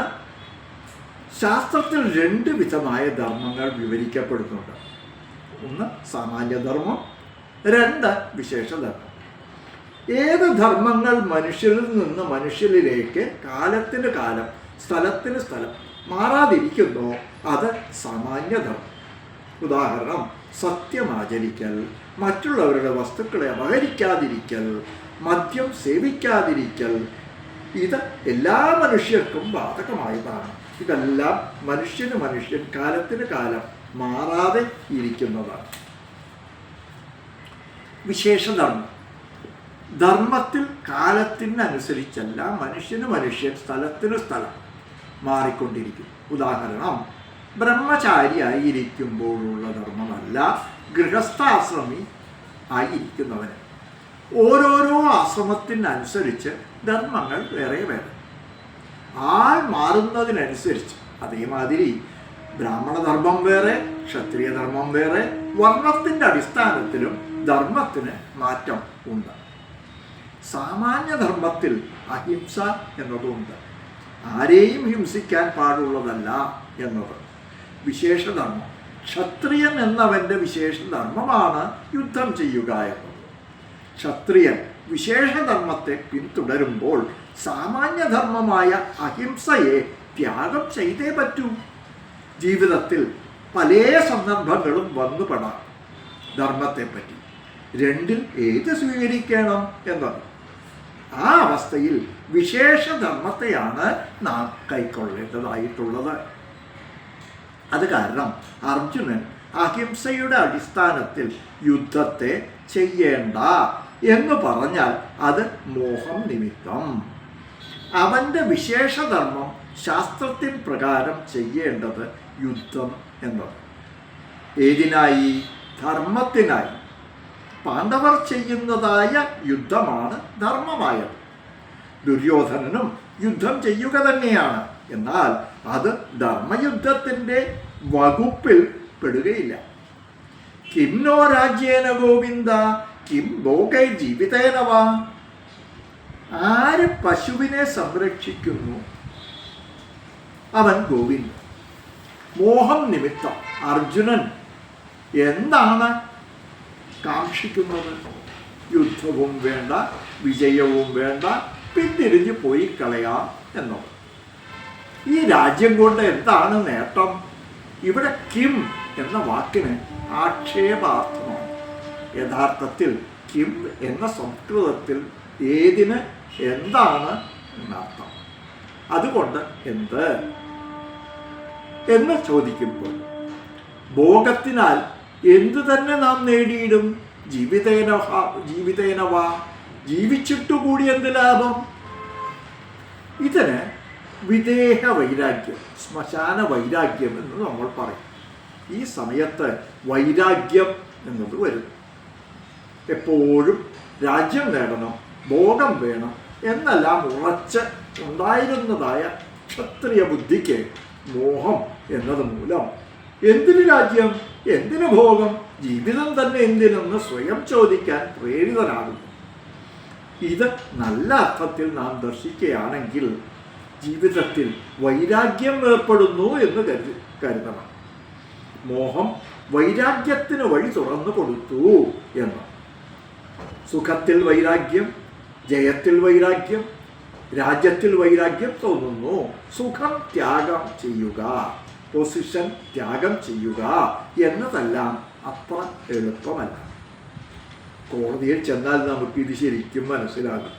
ശാസ്ത്രത്തിൽ 2 വിധമായ ധർമ്മങ്ങൾ വിവരിക്കപ്പെടുന്നുണ്ട്. ഒന്ന് സാമാന്യധർമ്മം, 2 വിശേഷധർമ്മം. ഏത് ധർമ്മങ്ങൾ മനുഷ്യരിൽ നിന്ന് മനുഷ്യരിലേക്ക് കാലത്തിന് കാലം സ്ഥലത്തിന് സ്ഥലം മാറാതിരിക്കുന്നോ അത് സാമാന്യധർമ്മം. ഉദാഹരണം, സത്യമാചരിക്കൽ, മറ്റുള്ളവരുടെ വസ്തുക്കളെ അപഹരിക്കാതിരിക്കൽ, മദ്യം സേവിക്കാതിരിക്കൽ, ഇത് എല്ലാ മനുഷ്യർക്കും ബാധകമായതാണ്. ഇതെല്ലാം മനുഷ്യൻ കാലത്തിന് കാലം മാറാതെ ഇരിക്കുന്നതാണ്. വിശേഷധർമ്മം, ധർമ്മത്തിൽ കാലത്തിനനുസരിച്ചല്ല മനുഷ്യൻ സ്ഥലത്തിന് സ്ഥലം മാറിക്കൊണ്ടിരിക്കും. ഉദാഹരണം, ബ്രഹ്മചാരിയായിരിക്കുമ്പോഴുള്ള ധർമ്മമല്ല ഗൃഹസ്ഥാശ്രമി ആയിരിക്കുന്നവന്. ഓരോരോ ആശ്രമത്തിനനുസരിച്ച് ധർമ്മങ്ങൾ വേറെ വേറെ, ആൾ മാറുന്നതിനനുസരിച്ച്. അതേമാതിരി ബ്രാഹ്മണധർമ്മം വേറെ, ക്ഷത്രിയധർമ്മം വേറെ, വർണ്ണത്തിൻ്റെ അടിസ്ഥാനത്തിലും ധർമ്മത്തിന് മാറ്റം ഉണ്ട്. സാമാന്യധർമ്മത്തിൽ അഹിംസ എന്നതുണ്ട്, ആരെയും ഹിംസിക്കാൻ പാടുള്ളതല്ല എന്നത്. വിശേഷധർമ്മം, ക്ഷത്രിയൻ എന്നവൻ്റെ വിശേഷധർമ്മമാണ് യുദ്ധം ചെയ്യുക എന്നത്. ക്ഷത്രിയൻ വിശേഷധർമ്മത്തെ പിന്തുടരുമ്പോൾ സാമാന്യധർമ്മമായ അഹിംസയെ ത്യാഗം ചെയ്തേ പറ്റൂ. ജീവിതത്തിൽ പല സന്ദർഭങ്ങളും വന്നുപെടാം ധർമ്മത്തെപ്പറ്റി. 2ൽ ഏത് സ്വീകരിക്കണം എന്നത്. ആ അവസ്ഥയിൽ വിശേഷധർമ്മത്തെയാണ് നാം കൈക്കൊള്ളേണ്ടതായിട്ടുള്ളത്. അത് കാരണം അർജുനൻ അഹിംസയുടെ അടിസ്ഥാനത്തിൽ യുദ്ധത്തെ ചെയ്യേണ്ട എന്ന് പറഞ്ഞാൽ അത് മോഹം നിമിത്തം. അവൻ്റെ വിശേഷധർമ്മം ശാസ്ത്രത്തിൻ പ്രകാരം ചെയ്യേണ്ടത് യുദ്ധം എന്നത്. ഏതിനായി? ധർമ്മത്തിനായി. പാണ്ഡവർ ചെയ്യുന്നതായ യുദ്ധമാണ് ധർമ്മമായത്. ദുര്യോധനനും യുദ്ധം ചെയ്യുക തന്നെയാണ്. എന്നാൽ അത് ധർമ്മയുദ്ധത്തിൻ്റെ വകുപ്പിൽ പെടുകയില്ല. കിം നോ രാജ്യേന ഗോവിന്ദ കിം ഭോഗൈ ജീവിതേന വാ. ആര് പശുവിനെ സംരക്ഷിക്കുന്നു അവൻ ഗോവിന്ദൻ. മോഹം നിമിത്തം അർജുനൻ എന്താണ് കാക്ഷിക്കുന്നത്? യുദ്ധവും വേണ്ട, വിജയവും വേണ്ട, പിന്തിരിഞ്ഞ് പോയി കളയാം എന്നത്. ഈ രാജ്യം കൊണ്ട് എന്താണ് നേട്ടം? ഇവിടെ കിം എന്ന വാക്കിന് ആക്ഷേപാർത്ഥമാണ്. യഥാർത്ഥത്തിൽ കിം എന്ന സംസ്കൃതത്തിൽ ഏതിന് എന്താണ് എന്നർത്ഥം. അതുകൊണ്ട് എന്ത് എന്ന് ചോദിക്കുമ്പോൾ ഭോഗത്തിനാൽ എന്തു തന്നെ നാം നേടിയിടും? ജീവിതേനവാ, ജീവിച്ചിട്ടുകൂടി എന്ത് ലാഭം? ഇതിന് വിദേഹ വൈരാഗ്യം, ശ്മശാന വൈരാഗ്യം എന്ന് നമ്മൾ പറയും. ഈ സമയത്ത് വൈരാഗ്യം എന്നത് വരുന്നു. എപ്പോഴും രാജ്യം നേടണം, ഭോഗം വേണം എന്നെല്ലാം ഉറച്ച് ഉണ്ടായിരുന്നതായ ക്ഷത്രിയ ബുദ്ധിക്ക് മോഹം എന്നത് മൂലം എന്തിന് രാജ്യം, എന്തിന് ഭോഗം, ജീവിതം തന്നെ എന്തിനെന്ന് സ്വയം ചോദിക്കാൻ പ്രേരിതനാകുന്നു. ഇത് നല്ല അർത്ഥത്തിൽ നാം ദർശിക്കുകയാണെങ്കിൽ ജീവിതത്തിൽ വൈരാഗ്യം ഏർപ്പെടുന്നു എന്ന് കരുതണം. മോഹം വൈരാഗ്യത്തിന് വഴി തുറന്നു കൊടുത്തു എന്ന്. സുഖത്തിൽ വൈരാഗ്യം, ജയത്തിൽ വൈരാഗ്യം, രാജ്യത്തിൽ വൈരാഗ്യം തോന്നുന്നു. സുഖം ത്യാഗം ചെയ്യുക, പൊസിഷൻ ത്യാഗം ചെയ്യുക എന്നതെല്ലാം അത്ര എളുപ്പമല്ല. കോടതിയിൽ ചെന്നാൽ നമുക്കിത് ശരിക്കും മനസ്സിലാകും.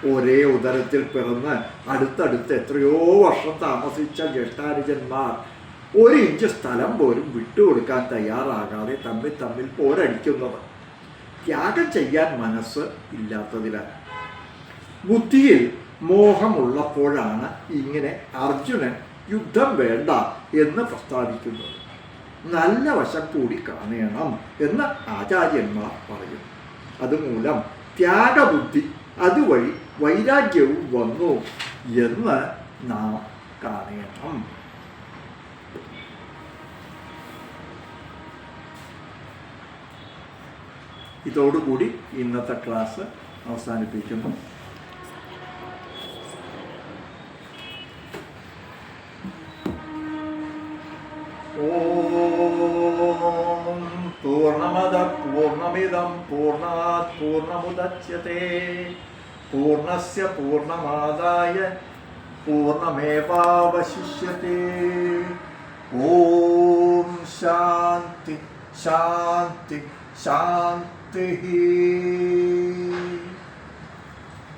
ഒരേ ഉദരത്തിൽ പിറന്ന് അടുത്തടുത്ത് എത്രയോ വർഷം താമസിച്ച ജ്യേഷ്ഠാനുജന്മാർ 1 ഇഞ്ച് സ്ഥലം പോലും വിട്ടുകൊടുക്കാൻ തയ്യാറാകാതെ തമ്മിൽ പോരടിക്കുന്നത് ത്യാഗം ചെയ്യാൻ മനസ്സ് ഇല്ലാത്തതിലാണ്. ബുദ്ധിയിൽ മോഹമുള്ളപ്പോഴാണ് ഇങ്ങനെ അർജുനൻ യുദ്ധം വേണ്ട എന്ന് പ്രസ്താവിക്കുന്നത്. നല്ല വശം കൂടി കാണണം എന്ന് ആചാര്യന്മാർ പറയും. അതുമൂലം ത്യാഗബുദ്ധി, അതുവഴി വൈരാഗ്യവും വന്നു എന്ന് നാം കാണണം. ഇതോടുകൂടി ഇന്നത്തെ ക്ലാസ് അവസാനിപ്പിക്കുന്നു. ഓം പൂർണ്ണമദ പൂർണ്ണമിദം പൂർണ്ണാത് പൂർണ്ണമുദച്യത്തെ പൂർണ്ണസ്യ പൂർണ്ണമാദായ പൂർണ്ണമേവാവശിഷ്യത്തെ. ഓം ശാന്തി ശാന്തി ശാന്തി.